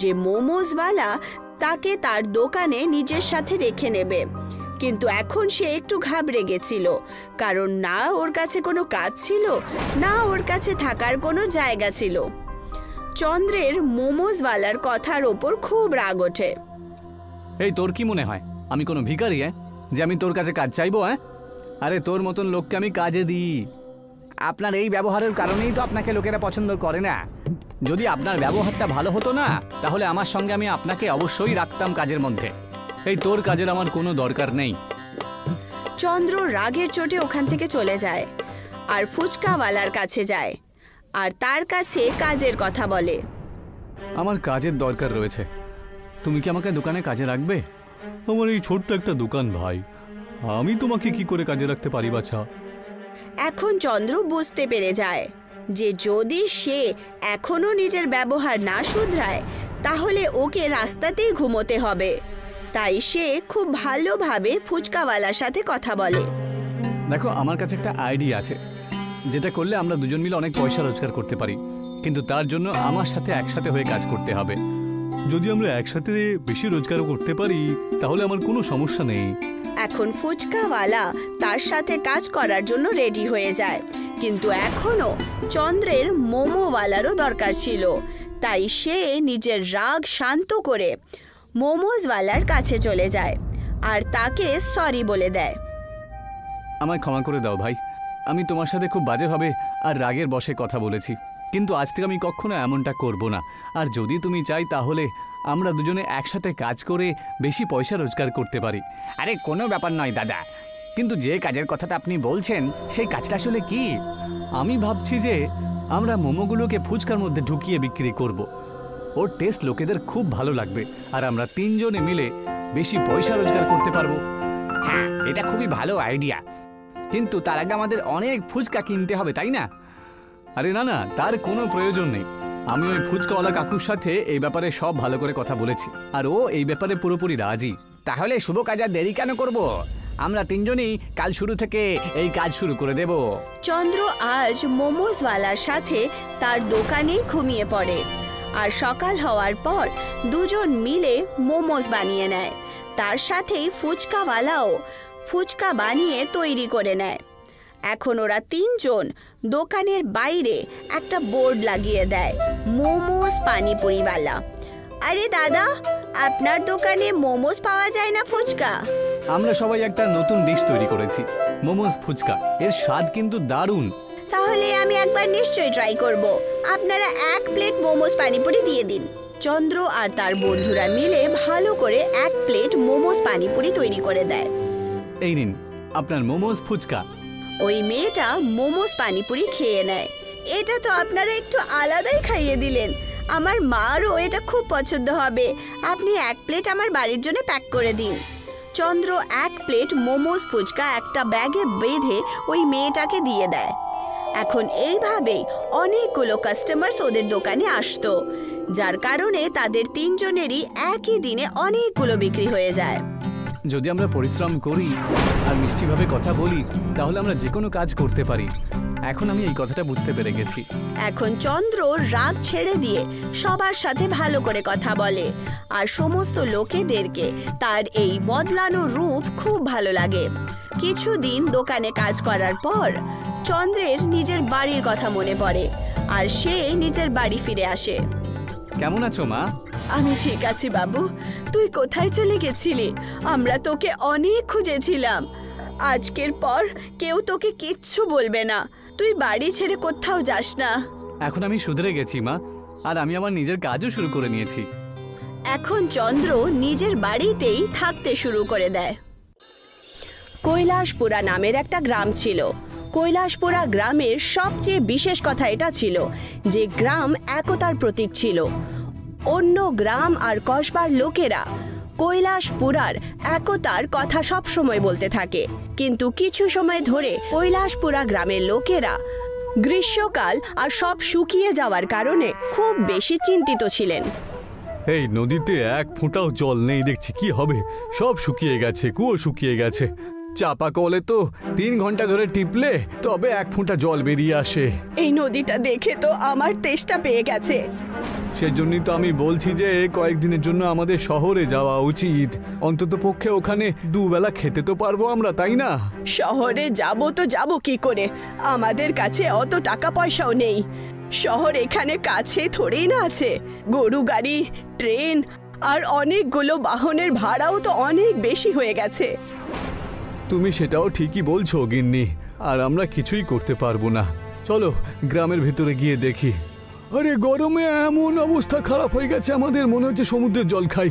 যে মোমোসওয়ালা তাকে তার দোকানে নিজের সাথে রেখে নেবে, কিন্তু এখন সে একটু ঘাবড়ে গেছিল, কারণ না ওর কাছে কোনো কাজ ছিল, না ওর কাছে থাকার কোনো জায়গা ছিল। চন্দ্রের মোমোসওয়ালার কথার ওপর খুব রাগ ওঠে। এই, তোর কি মনে হয় আমি কোনো ভিখারি, যে আমি তোর কাছে কাজ চাইবো? আরে তোর মতন লোককে আমি কাজে দিই। আপনার এই ব্যবহারের কারণেই তো আপনাকে লোকেরা পছন্দ করে না। যদি আপনার ব্যবহারটা ভালো হতো না, তাহলে আমার সঙ্গে আমি আপনাকে অবশ্যই রাখতাম কাজের মধ্যে। এই, তোর কাজের আমার কোনো দরকার নেই। চন্দ্র রাগের চোটে ওখান থেকে চলে যায় আর ফুচকাওয়ালার কাছে যায় আর তার কাছে কাজের কথা বলে। আমার কাজের দরকার রয়েছে, তুমি কি আমাকে দোকানে কাজে রাখবে? আমার এই ছোট্ট একটা দোকান ভাই, আমি তোমাকে কি করে কাজে রাখতে পারি বাছা? এখন চন্দ্র বুঝতে পেরে যায় যে যদি সে এখনো নিজের ব্যবহার না শুধরায় তাহলে ওকে রাস্তাতেই ঘুমোতে হবে। তাই সে খুব ভালোভাবে ফুচকাওয়ালার সাথে কথা বলে। দেখো, আমার কাছে একটা আইডিয়া আছে, যেটা করলে আমরা দুজন মিলে অনেক পয়সা রোজগার করতে পারি, কিন্তু তার জন্য আমার সাথে একসাথে হয়ে কাজ করতে হবে। যদি আমরা একসাথে বেশি রোজগারও করতে পারি তাহলে আমার কোনো সমস্যা নেই। এখন ফুচকাওয়ালা তার সাথে কাজ করার জন্য রেডি হয়ে যায়, কিন্তু এখনো চন্দ্রের মোমোওয়ালারও দরকার ছিল। তাই সে নিজের রাগ শান্ত করে মোমোসওয়ালার কাছে চলে যায় আর তাকে সরি বলে দেয়। আমায় ক্ষমা করে দাও ভাই, আমি তোমার সাথে খুব বাজেভাবে আর রাগের বশে কথা বলেছি, কিন্তু আজ থেকে আমি কখনো এমনটা করব না। আর যদি তুমি চাই তাহলে আমরা দুজনে একসাথে কাজ করে বেশি পয়সা রোজগার করতে পারি। আরে কোনো ব্যাপার নয় দাদা, কিন্তু যে কাজের কথাটা আপনি বলছেন সেই কাজটা আসলে কি? আমি ভাবছি যে আমরা মোমোগুলোকে ফুচকার মধ্যে ঢুকিয়ে বিক্রি করব। ওর টেস্ট লোকেদের খুব ভালো লাগবে আর আমরা তিনজনে মিলে বেশি পয়সা রোজগার করতে পারবো। হ্যাঁ, এটা খুবই ভালো আইডিয়া, কিন্তু তার আগে আমাদের অনেক ফুচকা কিনতে হবে, তাই না? আরে না না, তার কোনো প্রয়োজন নেই। আমি ওই ফুচকাওয়ালা কাকুর সাথে এই ব্যাপারে সব ভালো করে কথা বলেছি, আর ও এই ব্যাপারে পুরোপুরি রাজি। তাহলে শুভ কাজ আর দেরি কেন করব? আমরা তিনজনই কাল শুরু থেকে এই কাজ শুরু করে দেব। চন্দ্র আজ মোমোসওয়ালার সাথে তার দোকানেই ঘুমিয়ে পড়ে আর সকাল হওয়ার পর দুজন মিলে মোমোস বানিয়ে নেয়। তার সাথেই ফুচকাওয়ালাও ফুচকা বানিয়ে তৈরি করে নেয়। এখন ওরা তিনজন দোকানের বাইরে একটা বোর্ড লাগিয়ে দেয়, মোমোস পানিপুরিওয়ালা। আরে দাদা, আপনার দোকানে মোমোস পাওয়া যায় না ফুচকা? আমরা সবাই একটা নতুন ডিশ তৈরি করেছি, মোমোস ফুচকা। এর স্বাদ কিন্তু দারুণ। তাহলে আমি একবার নিশ্চয়ই ট্রাই করব। আপনারা 1 প্লেট মোমোস পানিপুরি দিয়ে দিন। চন্দ্র আর তার বন্ধুরা মিলে ভালো করে 1 প্লেট মোমোস পানিপুরি তৈরি করে দেয়। এই নিন আপনার মোমোস ফুচকা। ওই মেয়েটা মোমোস পানিপুরি খেয়ে নেয়। এটা তো আপনারা একটু আলাদাই খাইয়ে দিলেন, আমার মারও এটা খুব পছন্দ হবে। আপনি 1 প্লেট আমার বাড়ির জন্য প্যাক করে দিন। চন্দ্র 1 প্লেট মোমোস ফুচকা একটা ব্যাগে বেঁধে ওই মেয়েটাকে দিয়ে দেয়। এখন এইভাবেই অনেকগুলো কাস্টমার্স ওদের দোকানে আসতো, যার কারণে তাদের তিনজনেরই একই দিনে অনেকগুলো বিক্রি হয়ে যায়। যদি আমরা পরিশ্রম করি আর মিষ্টিভাবে কথা বলি তাহলে আমরা যে কোনো কাজ করতে পারি। এখন আমি এই কথাটা বুঝতে পেরে গেছি। এখন চন্দ্র রাগ ছেড়ে দিয়ে সবার সাথে ভালো করে কথা বলে আর সমস্ত লোকেদেরকে তার এই বদলানো রূপ খুব ভালো লাগে। কিছুদিন দোকানে কাজ করার পর চন্দ্রের নিজের বাড়ির কথা মনে পড়ে আর সে নিজের বাড়ি ফিরে আসে। কেমন আছো মা? আমি ঠিক আছি বাবু, তুই কোথায় চলে গেছিলি? আমরা তোকে অনেক খুঁজেছিলাম। আজকের পর কেউ তোকে কিচ্ছু বলবে না, তুই বাড়ি ছেড়ে কোথাও যাস না। এখন আমি শুধরে গেছি মা, আর আমি আমার নিজের কাজও শুরু করে নিয়েছি। এখন চন্দ্র নিজের বাড়িতেই থাকতে শুরু করে দেয়। কৈলাসপুরা নামের একটা গ্রাম ছিল। কৈলাসপুরা গ্রামের সবচেয়ে বিশেষ কথা এটা ছিল যে গ্রাম একতার প্রতীক ছিল। অন্য গ্রাম আর কসবার লোকেরা কৈলাসপুরার একতার কথা সব সময় বলতে থাকে, কিন্তু কিছু সময় ধরে কৈলাসপুরা গ্রামের লোকেরা গ্রীষ্মকাল আর সব শুকিয়ে যাওয়ার কারণে খুব বেশি চিন্তিত ছিলেন। এই নদীতে এক ফোঁটাও জল নেই দেখছি, কি হবে? সব শুকিয়ে গেছে, কুয়ো শুকিয়ে গেছে। চাপা কলে তো 3 ঘন্টা ধরে টিপলে তবে এক ফোঁটা জল বেরিয়ে আসে। এই নদীটা দেখে তো আমার তেষ্টা পেয়ে গেছে। সেজন্যই তো আমি বলছি যে কয়েকদিনের জন্য আমাদের শহরে যাওয়া উচিত। অন্তত পক্ষে ওখানে দুবেলা খেতে তো পারবো আমরা, তাই না? শহরে যাব কি করে? আমাদের কাছে অত টাকা পয়সাও নেই। শহর এখানে কাছে থোড়েই না আছে। গরু গাড়ি, ট্রেন আর অনেকগুলো বাহনের ভাড়াও তো অনেক বেশি হয়ে গেছে। তুমি সেটাও ঠিকই বলছো গিন্নি, আর আমরা কিছুই করতে পারবো না। চলো গ্রামের ভেতরে গিয়ে দেখি। আরে গরমে এমন অবস্থা খারাপ হয়ে গেছে আমাদের, মনে হচ্ছে সমুদ্রের জল খাই।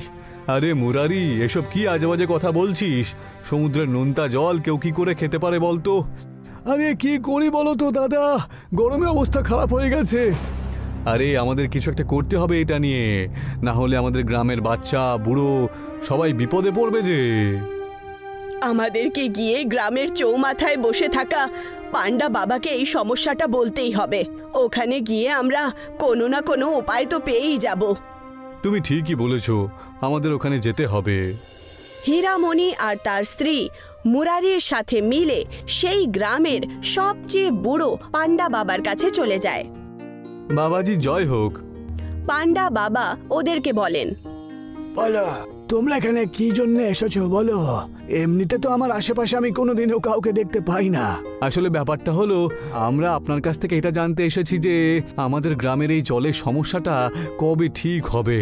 আরে মুরারি, এসব কি আজে বাজে কথা বলছিস? সমুদ্রের নোনতা জল কেউ কি করে খেতে পারে বলতো? আরে কি করি বলো তো দাদা, গরমে অবস্থা খারাপ হয়ে গেছে। আরে আমাদের কিছু একটা করতে হবে এটা নিয়ে, না হলে আমাদের গ্রামের বাচ্চা বুড়ো সবাই বিপদে পড়বে যে। আমাদেরকে গিয়ে গ্রামের চৌমাথায় বসে থাকা পান্ডা বাবাকে এই সমস্যাটা বলতেই হবে। ওখানে গিয়ে আমরা কোনো না কোনো উপায় তো পেয়েই যাব। তুমি ঠিকই বলেছো, আমাদের ওখানে যেতে হবে। হীরামণি আর তার স্ত্রী মুরারির সাথে মিলে সেই গ্রামের সবচেয়ে বুড়ো পান্ডা বাবার কাছে চলে যায়। বাবাজি জয় হোক। পান্ডা বাবা ওদেরকে বলেন, বলো তোমরা এখানে কি জন্য এসেছো বলো? এমনিতে তো আমার আশেপাশে আমি কোনোদিনও কাউকে দেখতে পাই না। আসলে ব্যাপারটা হলো, আমরা আপনার কাছ থেকে এটা জানতে এসেছি যে আমাদের গ্রামের এই জলের সমস্যাটা কবে ঠিক হবে।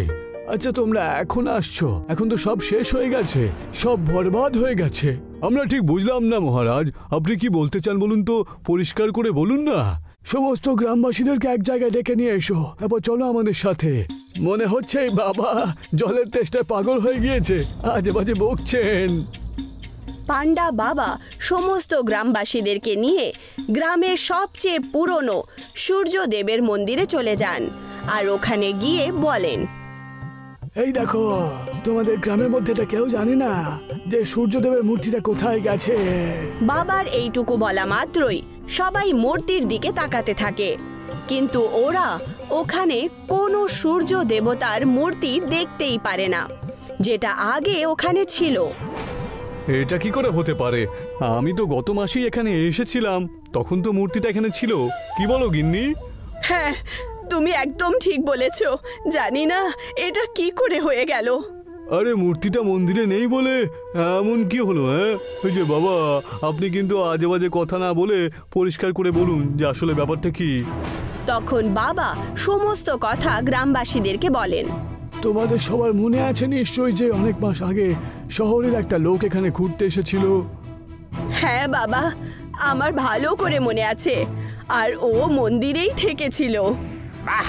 আচ্ছা তোমরা এখন আসছো, এখন তো সব শেষ হয়ে গেছে, সব বরবাদ হয়ে গেছে। আমরা ঠিক বুঝলাম না মহারাজ, আপনি কি বলতে চান বলুন তো, পরিষ্কার করে বলুন না। সমস্ত গ্রামবাসীদেরকে এক জায়গায় ডেকে নিয়ে এসো, তারপর চলো আমাদের সাথে। মনে হচ্ছে এই বাবা জলের তেষ্টায় পাগল হয়ে গিয়েছে, আজে বাজে বকছেন। পান্ডা বাবা সমস্ত গ্রামবাসীদেরকে নিয়ে গ্রামের সবচেয়ে পুরনো সূর্যদেবের মন্দিরে চলে যান আর ওখানে গিয়ে বলেন, এই দেখো, তোমাদের গ্রামের মধ্যে এটা কেউ জানে না যে সূর্যদেবের মূর্তিটা কোথায় গেছে। বাবার এইটুকু বলা মাত্রই সবাই মূর্তির দিকে তাকাতে থাকে, কিন্তু ওরা ওখানে কোনো সূর্য দেবতার মূর্তি দেখতেই পারে না, যেটা আগে ওখানে ছিল। এটা কি করে হতে পারে? আমি তো গত মাসেই এখানে এসেছিলাম, তখন তো মূর্তিটা এখানে ছিল। কি বলো গিন্নি? হ্যাঁ, তুমি একদম ঠিক বলেছো। জানি না এটা কি করে হয়ে গেল। আরে মূর্তিটা মন্দিরে নেই বলে এমন কি হলো? হ্যাঁ ওই যে বাবা, আপনি কিন্তু আজে বাজে কথা না বলে পরিষ্কার করে বলুন যে আসলে ব্যাপারটা কি। তখন বাবা সমস্ত কথা গ্রামবাসীদেরকে বলেন। তোমাদের সবার মনে আছে নিশ্চয়ই যে অনেক মাস আগে শহরের একটা লোক এখানে ঘুরতে এসেছিল। হ্যাঁ বাবা, আমার ভালো করে মনে আছে, আর ও মন্দিরেই থেকেছিল। বাহ,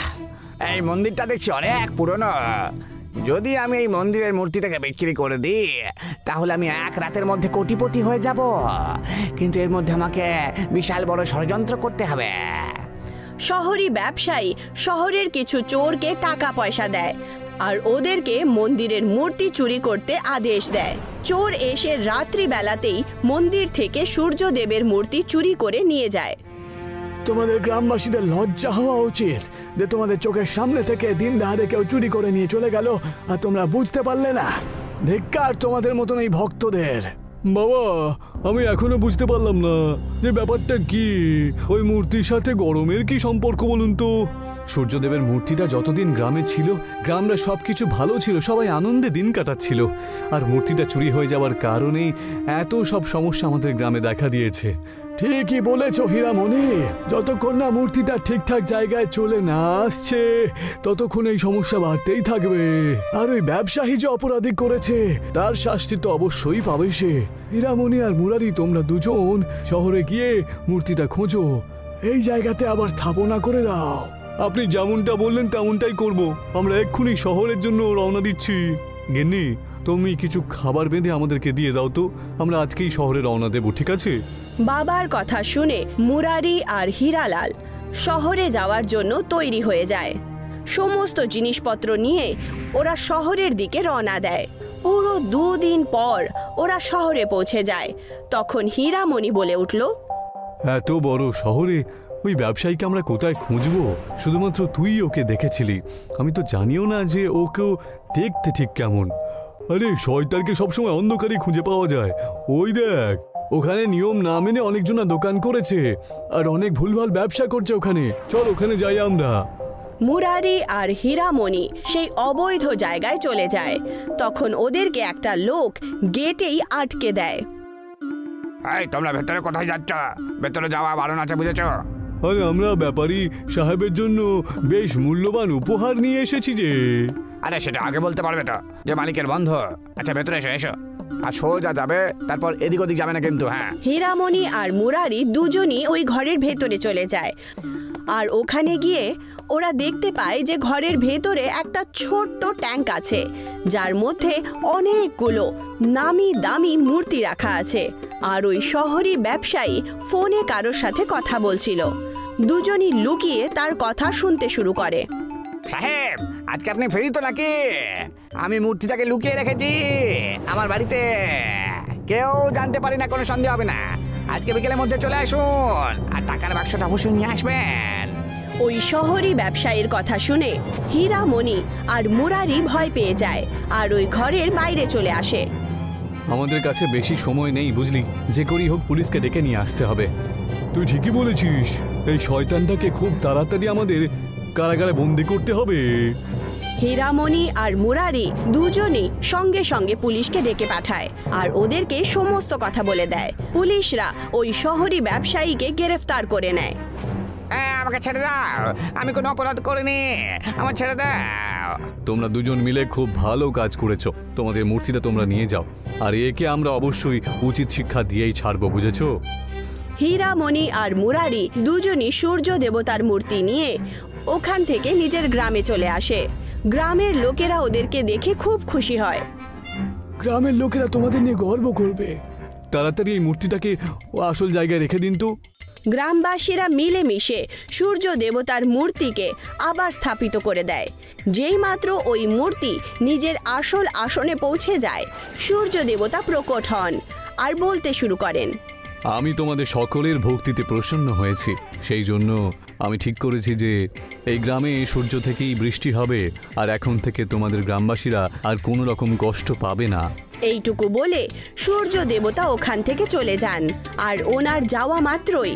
এই মন্দিরটা দেখছি অনেক পুরনো। যদি আমি এই মন্দিরের মূর্তিটাকে বিক্রি করে দিই তাহলে আমি এক রাতের মধ্যে কোটিপতি হয়ে যাব, কিন্তু এর মধ্যে আমাকে বিশাল বড় ষড়যন্ত্র করতে হবে। শহরি ব্যবসায়ী শহরের কিছু চোরকে টাকা পয়সা দেয় আর ওদেরকে মন্দিরের মূর্তি চুরি করতে আদেশ দেয়। চোর এসে রাত্রিবেলাতেই মন্দির থেকে সূর্যদেবের মূর্তি চুরি করে নিয়ে যায়। তোমাদের গ্রামবাসীদের লজ্জা হওয়া উচিত যে তোমাদের চোখের সামনে থেকে দিন দহাড়ে কেউ চুরি করে নিয়ে চলে গেল আর তোমরা বুঝতে পারলে না। ধিক্কার তোমাদের মতন এই ভক্তদের। বাবা, আমি এখনো বুঝতে পারলাম না যে ব্যাপারটা কি। ওই মূর্তির সাথে গরমের কি সম্পর্ক বলুন তো? সূর্যদেবের মূর্তিটা যতদিন গ্রামে ছিল, গ্রামরা সবকিছু ভালো ছিল, সবাই আনন্দে দিন কাটাচ্ছিল, আর মূর্তিটা চুরি হয়ে যাওয়ার কারণেই এত সব সমস্যা আমাদের গ্রামে দেখা দিয়েছে। ঠিকই বলেছ হীরামণি, যতক্ষণ না মূর্তিটা ঠিকঠাক জায়গায় চলে না আসছে ততক্ষণ এই সমস্যা বাড়তেই থাকবে। আর ওই ব্যবসায়ী যে অপরাধী করেছে তার শাস্তি তো অবশ্যই পাবে সে। হীরামণি আর মুরারি, তোমরা দুজন শহরে গিয়ে মূর্তিটা খোঁজো, এই জায়গাতে আবার স্থাপনা করে দাও। আপনি যেমনটা বললেন তেমনটাই করব। আমরা এক্ষুনি শহরের জন্য রওনা দিচ্ছি। গিন্নি, তুমি কিছু খাবার বেঁধে আমাদেরকে দিয়ে দাও তো, আমরা আজকেই শহরে রওনা দেব, ঠিক আছে? বাবার কথা শুনে মুরারি আর হীরালাল শহরে যাওয়ার জন্য তৈরি হয়ে যায়। সমস্ত জিনিসপত্র নিয়ে ওরা শহরের দিকে রওনা দেয়। পুরো 2 দিন পর ওরা শহরে পৌঁছে যায়। তখন হীরামণি বলে উঠল, এত বড় শহরে ওই ব্যবসায়ীকে আমরা কোথায় খুঁজবো? শুধুমাত্র তুই ওকে দেখেছিলি, আমি তো জানিও না যে ওকেও দেখতে ঠিক কেমন। আরে শয়তানকে সবসময় অন্ধকারেই খুঁজে পাওয়া যায়। ওই দেখ, ওখানে নিয়ম না মেনে অনেকজনা দোকান করেছে আর অনেক ভুলভাল ব্যবসা করছে ওখানে। চল ওখানে যাই আমরা। মুরারি আর হীরামণি সেই অবৈধ জায়গায় চলে যায়। তখন ওদেরকে একটা লোক গেটেই আটকে দেয়। এই তোমরা ভেতরে কোথায় যাচ্ছ? ভেতরে যাওয়া বারণ আছে, বুঝেছো? আরে আমরা ব্যাপারী সাহেবের জন্য বেশ মূল্যবান উপহার নিয়ে এসেছি যে। আরে সেটা আগে বলতে পারবে তো যে মালিকের বন্ধ। আচ্ছা ভেতরে এসো এসো, আর সোজা যাবে, তারপর এদিক ওদিক যাবে না কিন্তু। হ্যাঁ। হীরামণি আর মুরারি দুজনই ওই ঘরের ভেতরে চলে যায়। আর ওখানে গিয়ে ওরা দেখতে পায় যে ঘরের ভেতরে একটা ছোট্ট ট্যাঙ্ক আছে, যার মধ্যে অনেকগুলো নামি দামি মূর্তি রাখা আছে। আর ওই শহরি ব্যবসায়ী ফোনে কারোর সাথে কথা বলছিল। দুজনই লুকিয়ে তার কথা শুনতে শুরু করে। সাহেব, আজকে আপনি ফেরি তো নাকি? আমি মূর্তিটাকে লুকিয়ে রেখেছি আমার বাড়িতে, কেউ জানতে পারি না, কোনো সন্দেহ হবে না। আজকে বিকেলের মধ্যে চলে আসুন, আর টাকার বাক্সটা অবশ্যই নিয়ে আসবেন। ওই শহরি ব্যবসায়ীর কথা শুনে হীরামণি আর মুরারি ভয় পেয়ে যায় আর ওই ঘরের বাইরে চলে আসে। আমাদের কাছে বেশি সময় নেই, বুঝলি? যে করেই হোক পুলিশকে ডেকে নিয়ে আসতে হবে। তুই ঠিকই বলেছিস, এই শয়তানটাকে খুব তাড়াতাড়ি আমাদের কারাগারে বন্দি করতে হবে। হীরামণি আর মুরারি দুজনেই সঙ্গে সঙ্গে পুলিশকে ডেকে পাঠায় আর ওদেরকে সমস্ত কথা বলে দেয়। পুলিশরা ওই শহরি ব্যবসায়ীকে গ্রেফতার করে নেয়। আমাকে ছেড়ে দাও, আমি কোনো অপরাধ করিনি, আমার ছেড়ে দাও। তোমরা দুজন মিলে খুব ভালো কাজ করেছো। তোমাদের মূর্তিটা তোমরা নিয়ে যাও, আর একে আমরা অবশ্যই উচিত শিক্ষা দিয়েই ছাড়বো, বুঝেছো? হীরামণি আর মুরারি দুজনই সূর্য দেবতার মূর্তি নিয়ে ওখান থেকে নিজের গ্রামে চলে আসে। গ্রামের লোকেরা ওদেরকে দেখে খুব খুশি হয়। গ্রামের লোকেরা তোমাদের নিয়ে গর্ব করবে। তাড়াতাড়ি এই মূর্তিটাকে আসল জায়গায় রেখে দিন তো। গ্রামবাসীরা মিলেমিশে সূর্য দেবতার মূর্তিকে আবার স্থাপিত করে দেয়। যেই মাত্র ওই মূর্তি নিজের আসল আসনে পৌঁছে যায়, সূর্য দেবতা প্রকট হন আর বলতে শুরু করেন, আমি তোমাদের সকলের ভক্তিতে প্রসন্ন হয়েছি। সেই জন্য আমি ঠিক করেছি যে এই গ্রামে সূর্য থেকেই বৃষ্টি হবে, আর এখন থেকে তোমাদের গ্রামবাসীরা আর কোনো রকম কষ্ট পাবে না। এইটুকু বলে সূর্য দেবতা ওখান থেকে চলে যান। আর ওনার যাওয়া মাত্রই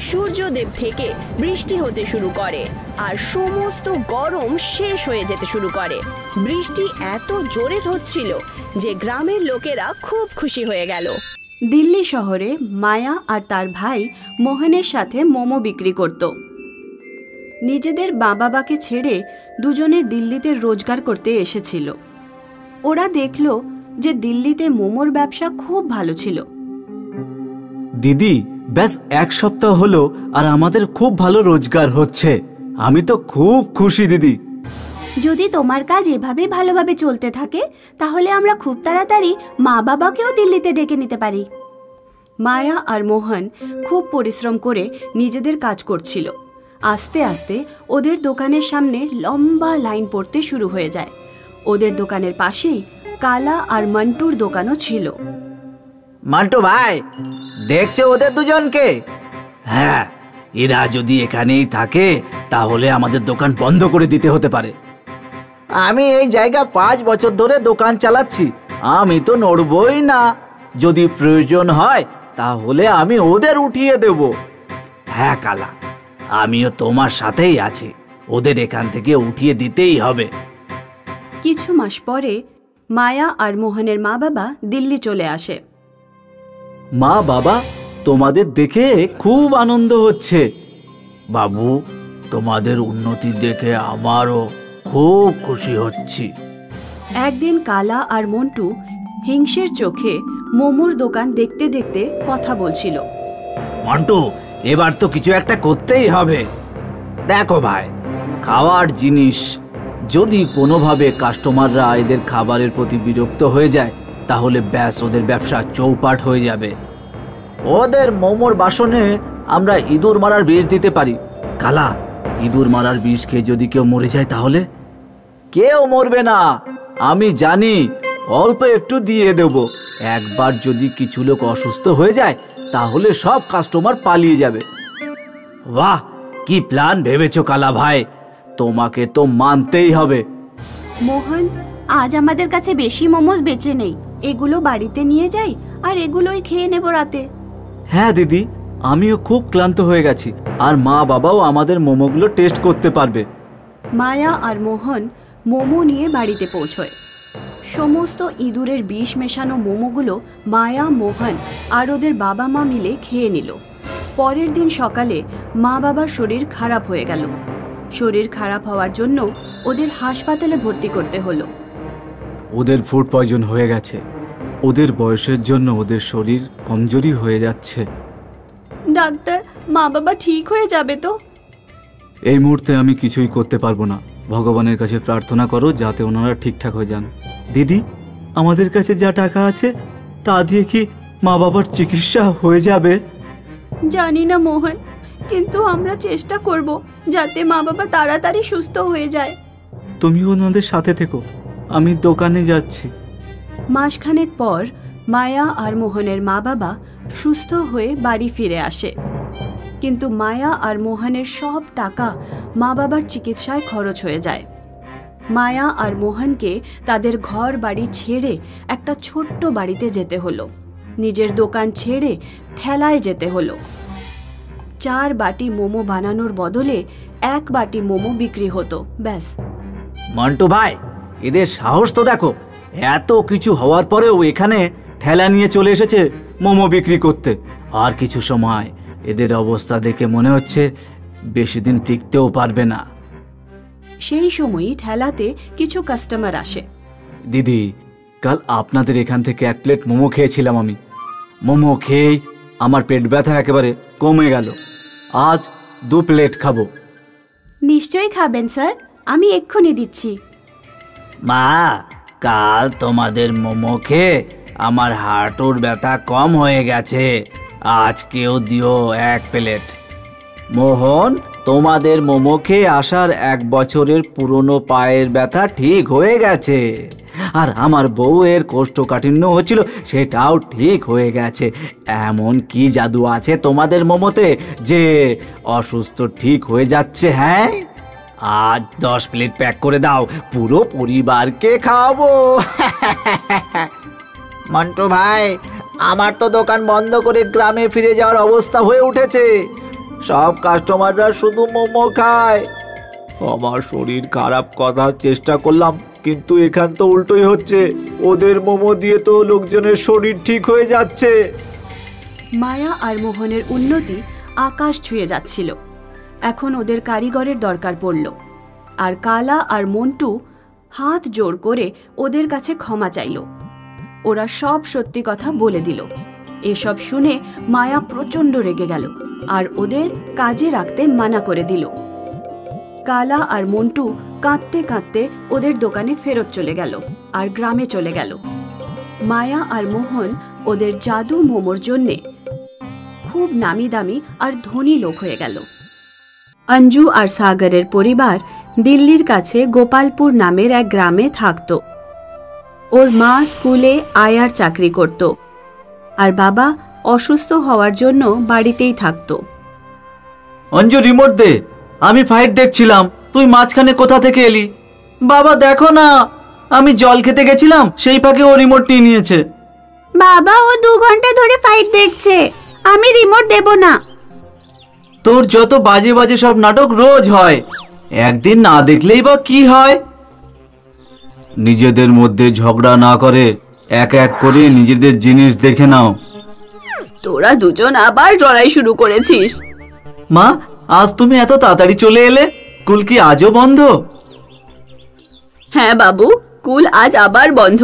সূর্যদেব থেকে বৃষ্টি হতে শুরু করে আর সমস্ত গরম শেষ হয়ে যেতে শুরু করে। বৃষ্টি এত জোরে হচ্ছিল যে গ্রামের লোকেরা খুব খুশি হয়ে গেল। দিল্লি শহরে মায়া আর তার ভাই মোহনের সাথে মোমো বিক্রি করত। নিজেদের বাবাকে ছেড়ে দুজনে দিল্লিতে রোজগার করতে এসেছিল। ওরা দেখল যে দিল্লিতে মোমোর ব্যবসা খুব ভালো ছিল। দিদি, ব্যাস 1 সপ্তাহ হলো আর আমাদের খুব ভালো রোজগার হচ্ছে। আমি তো খুব খুশি দিদি। যদি তোমার কাজ এভাবে ভালোভাবে চলতে থাকে তাহলে আমরা খুব তাড়াতাড়ি মা বাবাকেও দিল্লিতে ডেকে নিতে পারি। মায়া আর মোহন খুব পরিশ্রম করে নিজেদের কাজ করছিল। আস্তে আস্তে ওদের দোকানের সামনে লম্বা লাইন পড়তে শুরু হয়ে যায়। ওদের দোকানের পাশেই কালা আর মন্টুর দোকানও ছিল। মান্টু ভাই, দেখছো ওদের দুজনকে? হ্যাঁ, এরা যদি এখানেই থাকে তাহলে আমাদের দোকান বন্ধ করে দিতে হতে পারে। আমি এই জায়গা 5 বছর ধরে দোকান চালাচ্ছি, আমি তো নড়বই না। যদি প্রয়োজন হয় তাহলে আমি ওদের উঠিয়ে দেব। হ্যাঁ কালা, আমিও তোমার সাথেই আছি, ওদের এখান থেকে উঠিয়ে দিতেই হবে। কিছু মাস পরে মায়া আর মোহনের মা বাবা দিল্লি চলে আসে। মা বাবা, তোমাদের দেখে খুব আনন্দ হচ্ছে। বাবু, তোমাদের উন্নতি দেখে আমারও খুব খুশি হচ্ছি। একদিন কালা আর মন্টু হিংসের চোখে মোমোর দোকান দেখতে দেখতে কথা বলছিল। মন্টু, এবার তো কিছু একটা করতেই হবে। দেখো ভাই, খাওয়ার জিনিস। যদি কোনোভাবে কাস্টমাররা এদের খাবারের প্রতি বিরক্ত হয়ে যায় তাহলে ব্যাস ওদের ব্যবসা চৌপাট হয়ে যাবে। ওদের মোমোর বাসনে আমরা ইঁদুর মারার বিষ দিতে পারি। কালা, ইঁদুর মারার বিষ খেয়ে যদি কেউ মরে যায় তাহলে? কেউ মরবে না, আমি জানি। অল্প একটু দিয়ে দেব। একবার যদি কিছু লোক অসুস্থ হয়ে যায় তাহলে সব কাস্টমার পালিয়ে যাবে। বাহ, কি প্ল্যান ভেবেছো কালা ভাই, তোমাকে তো মানতেই হবে। মোহন, আজ আমাদের কাছে বেশি মোমোস বেঁচে নেই। এগুলো বাড়িতে নিয়ে যাই আর এগুলোই খেয়ে নেব রাতে। হ্যাঁ দিদি, আমিও খুব ক্লান্ত হয়ে গেছি, আর মা বাবাও আমাদের মোমোগুলো টেস্ট করতে পারবে। মায়া আর মোহন মোমো নিয়ে বাড়িতে পৌঁছয়। সমস্ত ইঁদুরের বিষ মেশানো মোমোগুলো মায়া, মোহন আর ওদের বাবা মা মিলে খেয়ে নিল। পরের দিন সকালে মা বাবার শরীর খারাপ হয়ে গেল। শরীর খারাপ হওয়ার জন্য ওদের হাসপাতালে ভর্তি করতে হলো। ওদের ফুড পয়জন হয়ে গেছে। ওদের বয়সের জন্য ওদের শরীর কমজোরি হয়ে যাচ্ছে। ডাক্তার, মা বাবা ঠিক হয়ে যাবে তো? এই মুহূর্তে আমি কিছুই করতে পারবো না। ভগবানের কাছে প্রার্থনা করো যাতে ওনারা ঠিকঠাক হয়ে যান। দিদি, আমাদের কাছে যা টাকা আছে তা দিয়ে কি মা বাবার চিকিৎসা হয়ে যাবে? জানি না মোহন, কিন্তু আমরা চেষ্টা করব যাতে মা বাবা তাড়াতাড়ি সুস্থ হয়ে যায়। তুমি ওনাদের সাথে থেকো, আমি দোকানে যাচ্ছি। মাসখানেক পর মায়া আর মোহনের মা বাবা সুস্থ হয়ে বাড়ি ফিরে আসে। কিন্তু মায়া আর মোহনের সব টাকা মা বাবার চিকিৎসায় খরচ হয়ে যায়। মায়া আর মোহনকে তাদের ঘর বাড়ি ছেড়ে একটা ছোট্ট বাড়িতে যেতে হলো। নিজের দোকান ছেড়ে ঠেলায় যেতে হলো। 4 বাটি মোমো বানানোর বদলে 1 বাটি মোমো বিক্রি হতো, ব্যাস। মন্টু ভাই, এদের সাহস তো দেখো। এত কিছু হওয়ার পরেও এখানে ঠেলা নিয়ে চলে এসেছে মোমো বিক্রি করতে। আর কিছু সময় এদের অবস্থা দেখে মনে হচ্ছে বেশি দিন টিকতেও পারবে না। সেই সময়ই ঠেলাতে কিছু কাস্টমার আসে। দিদি, কাল আপনাদের এখান থেকে 1 প্লেট মোমো খেয়েছিলাম আমি। মোমো খেয়েই আমার পেট ব্যথা একেবারে কমে গেল। আজ 2 প্লেট খাবো। নিশ্চয়ই খাবেন স্যার, আমি এক্ষুনি দিচ্ছি। মা, কাল তোমাদের মোমো খেয়ে আমার হাঁটুর ব্যথা কম হয়ে গেছে। আজকেও দিও 1 প্লেট। মোহন, তোমাদের মোমো খেয়ে আসার 1 বছরের পুরনো পায়ের ব্যথা ঠিক হয়ে গেছে। আর আমার বউয়ের কোষ্ঠকাঠিন্য হচ্ছিল, সেটাও ঠিক হয়ে গেছে। এমন কি জাদু আছে তোমাদের মোমোতে যে অসুস্থ ঠিক হয়ে যাচ্ছে? হ্যাঁ, আজ 10 প্লেট প্যাক করে দাও, পুরো পরিবারকে খাওয়াবো। মন্টু ভাই, আমার তো দোকান বন্ধ করে গ্রামে ফিরে যাওয়ার অবস্থা হয়ে উঠেছে। সব কাস্টমাররা শুধু মোমো খায়। আমার শরীর খারাপ করার চেষ্টা করলাম, কিন্তু এখান তো উল্টোই হচ্ছে। ওদের মোমো দিয়ে তো লোকজনের শরীর ঠিক হয়ে যাচ্ছে। মায়া আর মোহনের উন্নতি আকাশ ছুঁয়ে যাচ্ছিল। এখন ওদের কারিগরের দরকার পড়ল। আর কালা আর মন্টু হাত জোড় করে ওদের কাছে ক্ষমা চাইল। ওরা সব সত্যি কথা বলে দিল। এসব শুনে মায়া প্রচণ্ড রেগে গেল আর ওদের কাজে রাখতে মানা করে দিল। কালা আর মন্টু কাঁদতে কাঁদতে ওদের দোকানে ফেরত চলে গেল আর গ্রামে চলে গেল। মায়া আর মোহন ওদের জাদু মোমোর জন্যে খুব নামি দামি আর ধনী লোক হয়ে গেল। অঞ্জু আর সাগরের পরিবার দিল্লির কাছে গোপালপুর নামের এক গ্রামে থাকত। ওর মা স্কুলে আয়ার চাকরি করত আর বাবা অসুস্থ হওয়ার জন্য বাড়িতেই থাকত। অঞ্জু, রিমোট দে, আমি ফাইট দেখছিলাম, তুই মাঝখানে কোথা থেকে এলি? বাবা দেখো না, আমি জল খেতে গেছিলাম, সেই ফাঁকে ও রিমোট নিয়ে নিয়েছে। বাবা, ও 2 ঘন্টা ধরে ফাইট দেখছে, আমি রিমোট দেব না। তোর যত বাজে বাজে সব নাটক রোজ হয়, একদিন না দেখলেই বা কি হয়? নিজেদের মধ্যে ঝগড়া না করে এক এক করে নিজেদের জিনিস দেখে নাও। তোরা দুজন আবার লড়াই শুরু করেছিস। মা, আজ তুমি এত তাড়াতাড়ি চলে এলে? স্কুল কি আজও বন্ধ? হ্যাঁ বাবু, স্কুল আজ আবার বন্ধ।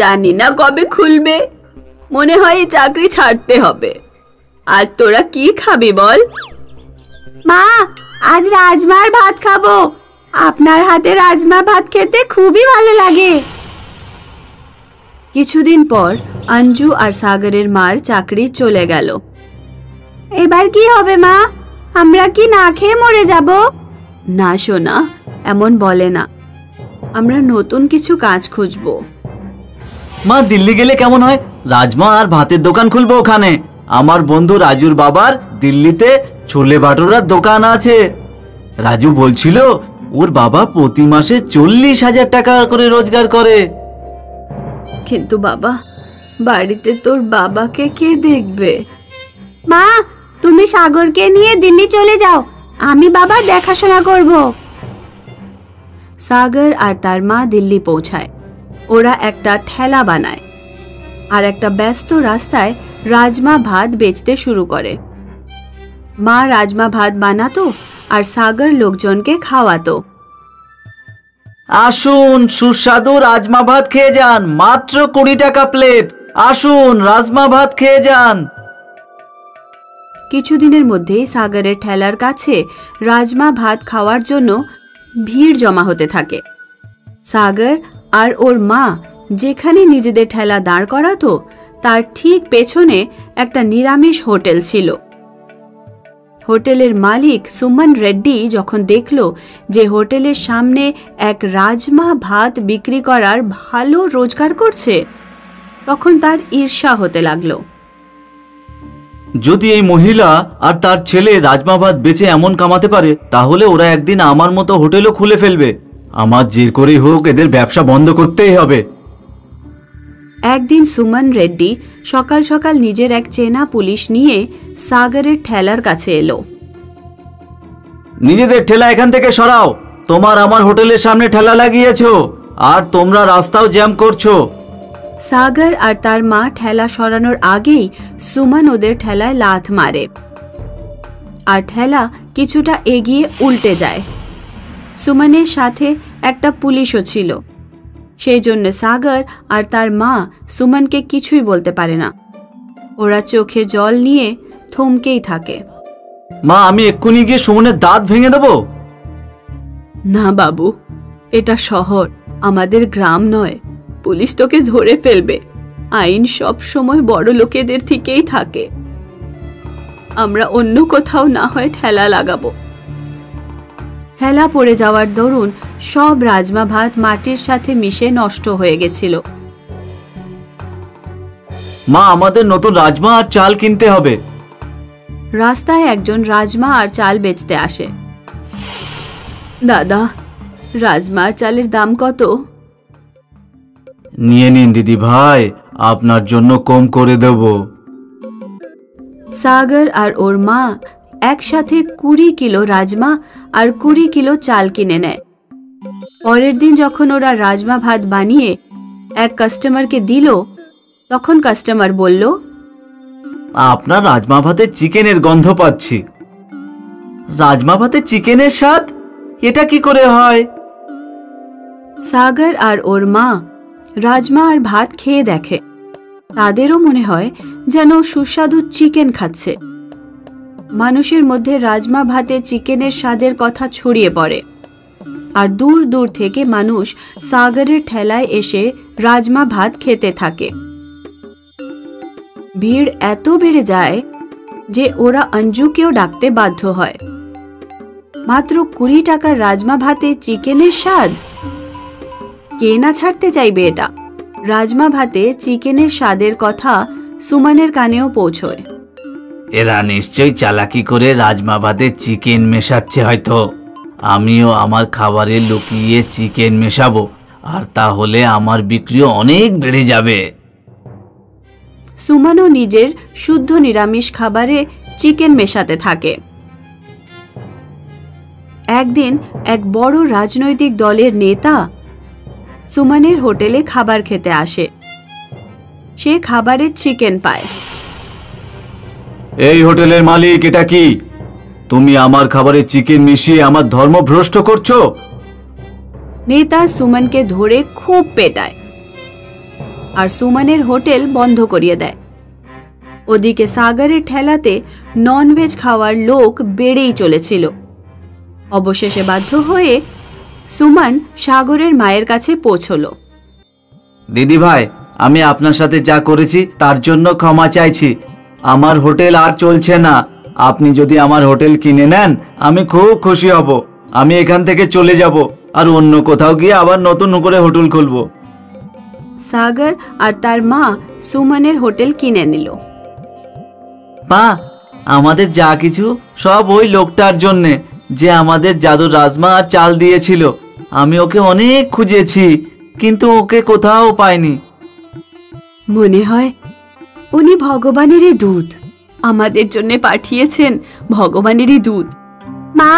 জানি না কবে খুলবে। মনে হয় এই চাকরি ছাড়তে হবে। আজ তোরা কি খাবি বল? মা, আজ রাজমার ভাত খাবো। আপনার হাতে রাজমা ভাত খেতে খুবই ভালো লাগে। কিছুদিন পর অঞ্জু আর সাগরের মার চাকরি চলে গেল। এবার কি হবে মা? আমরা কি না খেয়ে মরে যাব? না সোনা, এমন বলে না। আমরা নতুন কিছু কাজ খুঁজবো। মা, দিল্লি গেলে কেমন হয়? রাজমা আর ভাতের দোকান খুলবো ওখানে। আমার বন্ধু রাজুর বাবার দিল্লিতে ছোলে ভাটুরার দোকান আছে। রাজু বলছিল ওর বাবা প্রতি মাসে 40,000 টাকা করে রোজগার করে। কিন্তু বাবা, বাড়িতে তোর বাবাকে কে দেখবে? মা, তুমি সাগরকে নিয়ে দিল্লি চলে যাও, আমি বাবার দেখাশোনা করব। সাগর আর তার মা দিল্লি পৌঁছায়। ওরা একটা ঠেলা বানায় আর একটা ব্যস্ত রাস্তায় রাজমা ভাত বেচতে শুরু করে। মা রাজমা ভাত বানাতো আর সাগর লোকজনকে খাওয়াতো। আসুন, সুস্বাদু রাজমা ভাত খেয়ে যান, মাত্র 20 টাকা প্লেট। আসুন, রাজমা ভাত খেয়ে যান। কিছুদিনের মধ্যেই সাগরের ঠেলার কাছে রাজমা ভাত খাওয়ার জন্য ভিড় জমা হতে থাকে। সাগর আর ওর মা যেখানে নিজেদের ঠেলা দাঁড় করাতো তার ঠিক পেছনে একটা নিরামিষ হোটেল ছিল। হোটেলের মালিক সুমন রেড্ডি যখন দেখল যে হোটেলের সামনে এক রাজমা ভাত বিক্রি করার ভালো রোজগার করছে, তখন তার ঈর্ষা হতে লাগলো। যদি এই মহিলা আর তার ছেলে রাজমা ভাত বেচে এমন কামাতে পারে, তাহলে ওরা একদিন আমার মতো হোটেলও খুলে ফেলবে। আমার যে করেই হোক এদের ব্যবসা বন্ধ করতেই হবে। একদিন সুমন রেড্ডি সকাল সকাল নিজের এক চেনা পুলিশ নিয়ে সাগরের ঠেলার কাছে এলো। নিজেদের ঠেলা এখান থেকে সরাও। তোমার আমার হোটেলের সামনে ঠেলা লাগিয়েছো আর তোমরা রাস্তাও জ্যাম করছো। সাগর আর তার মা ঠেলা সরানোর আগেই সুমন ওদের ঠেলায় লাথ মারে আর ঠেলা কিছুটা এগিয়ে উল্টে যায়। সুমনের সাথে একটা পুলিশও ছিল, সেই জন্য সাগর আর তার মা সুমনকে কিছুই বলতে পারে না। ওরা চোখে জল নিয়ে থমকেই থাকে। মা, আমি এক্ষুনি গিয়ে সুমনের দাঁত ভেঙে দেবো। না বাবু, এটা শহর, আমাদের গ্রাম নয়। পুলিশ তোকে ধরে ফেলবে। আইন সব সময় বড় লোকেদের থেকেই থাকে। আমরা অন্য কোথাও না হয় ঠেলা লাগাবো। ঠেলা পড়ে যাওয়ার দরুন সব রাজমা ভাত মাটির সাথে মিশে নষ্ট হয়ে গেছিল। মা, আমাদের নতুন রাজমা আর চাল কিনতে হবে। রাস্তায় একজন রাজমা আর চাল বেচতে আসে। দাদা, রাজমা আর চালের দাম কত? নিয়ে নিন দিদি ভাই, আপনার জন্য কম করে দেব। সাগর আর ওর মা একসাথে 20 কিলো রাজমা আর 20 কিলো চাল কিনে নেয়। পরের দিন যখন ওরা রাজমা ভাত বানিয়ে এক কাস্টমারকে দিল, তখন কাস্টমার বলল, আপনার রাজমা ভাতে চিকেনের গন্ধ পাচ্ছি। রাজমা ভাতে চিকেনের স্বাদ? এটা কি করে হয়? সাগর আর ওর মা রাজমা আর ভাত খেয়ে দেখে। তাদেরও মনে হয় যেন সুস্বাদু চিকেন খাচ্ছে। মানুষের মধ্যে রাজমা ভাতে চিকেনের স্বাদের কথা ছড়িয়ে পড়ে আর দূর দূর থেকে মানুষ সাগরের ঠেলায় এসে রাজমা ভাত খেতে থাকে। ভিড় এত বেড়ে যায় যে ওরা অঞ্জুকেও ডাকতে বাধ্য হয়। মাত্র 20 টাকার রাজমা ভাতে চিকেনের স্বাদ? কে না ছাড়তে চাইবে এটা? রাজমা ভাতে চিকেনের স্বাদের কথা সুমনের কানেও পৌঁছয়। এরা নিশ্চয়ই চালাকি করে রাজমা ভাতে চিকেন মেশাচ্ছে হয়তো। আমিও আমার খাবারে লুকিয়ে চিকেন মেশাবো, আর তাহলে আমার বিক্রিও অনেক বেড়ে যাবে। সুমনও নিজের শুদ্ধ নিরামিষ খাবারে চিকেন মেশাতে থাকে। একদিন এক বড় রাজনৈতিক দলের নেতা সুমনের হোটেলে খাবার খেতে আসে। সে খাবারে চিকেন পায়। এই হোটেলের মালিক, এটা কি? তুমি আমার খাবারে চিকেন মিশিয়ে আমার ধর্ম ভ্রষ্ট করছো। নেতা সুমনকে ধরে খুব পেটায় আর সুমনের হোটেল বন্ধ করিয়ে দেয়। ওদিকে সাগরের ঠেলাতে ননভেজ খাওয়ার লোক বেড়েই চলেছিল। অবশেষে বাধ্য হয়ে সুমন সাগরের মায়ের কাছে পৌঁছলো। দিদি ভাই, আমি আপনার সাথে যা করেছি তার জন্য ক্ষমা চাইছি। আমার হোটেল আর চলছে না। আপনি যদি আমার হোটেল কিনে নেন আমি খুব খুশি হব। আমি এখান থেকে চলে যাব আর অন্য কোথাও গিয়ে আবার নতুন করে হোটেল খুলব। সাগর আর তার মা সুমনের হোটেল কিনে নিল। মা, আমাদের যা কিছু সব ওই লোকটার জন্যে, যে আমাদের জাদুর রাজমা আর চাল দিয়েছিল। আমি ওকে অনেক খুঁজেছি কিন্তু ওকে কোথাও পাইনি। মনে হয় উনি ভগবানেরই দূত, আমাদের জন্য পাঠিয়েছেন ভগবানেরই দূত। মা,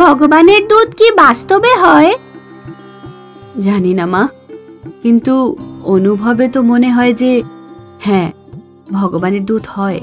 ভগবানের দূত কি বাস্তবে হয়? জানি না মা, কিন্তু অনুভবে তো মনে হয় যে হ্যাঁ, ভগবানের দূত হয়।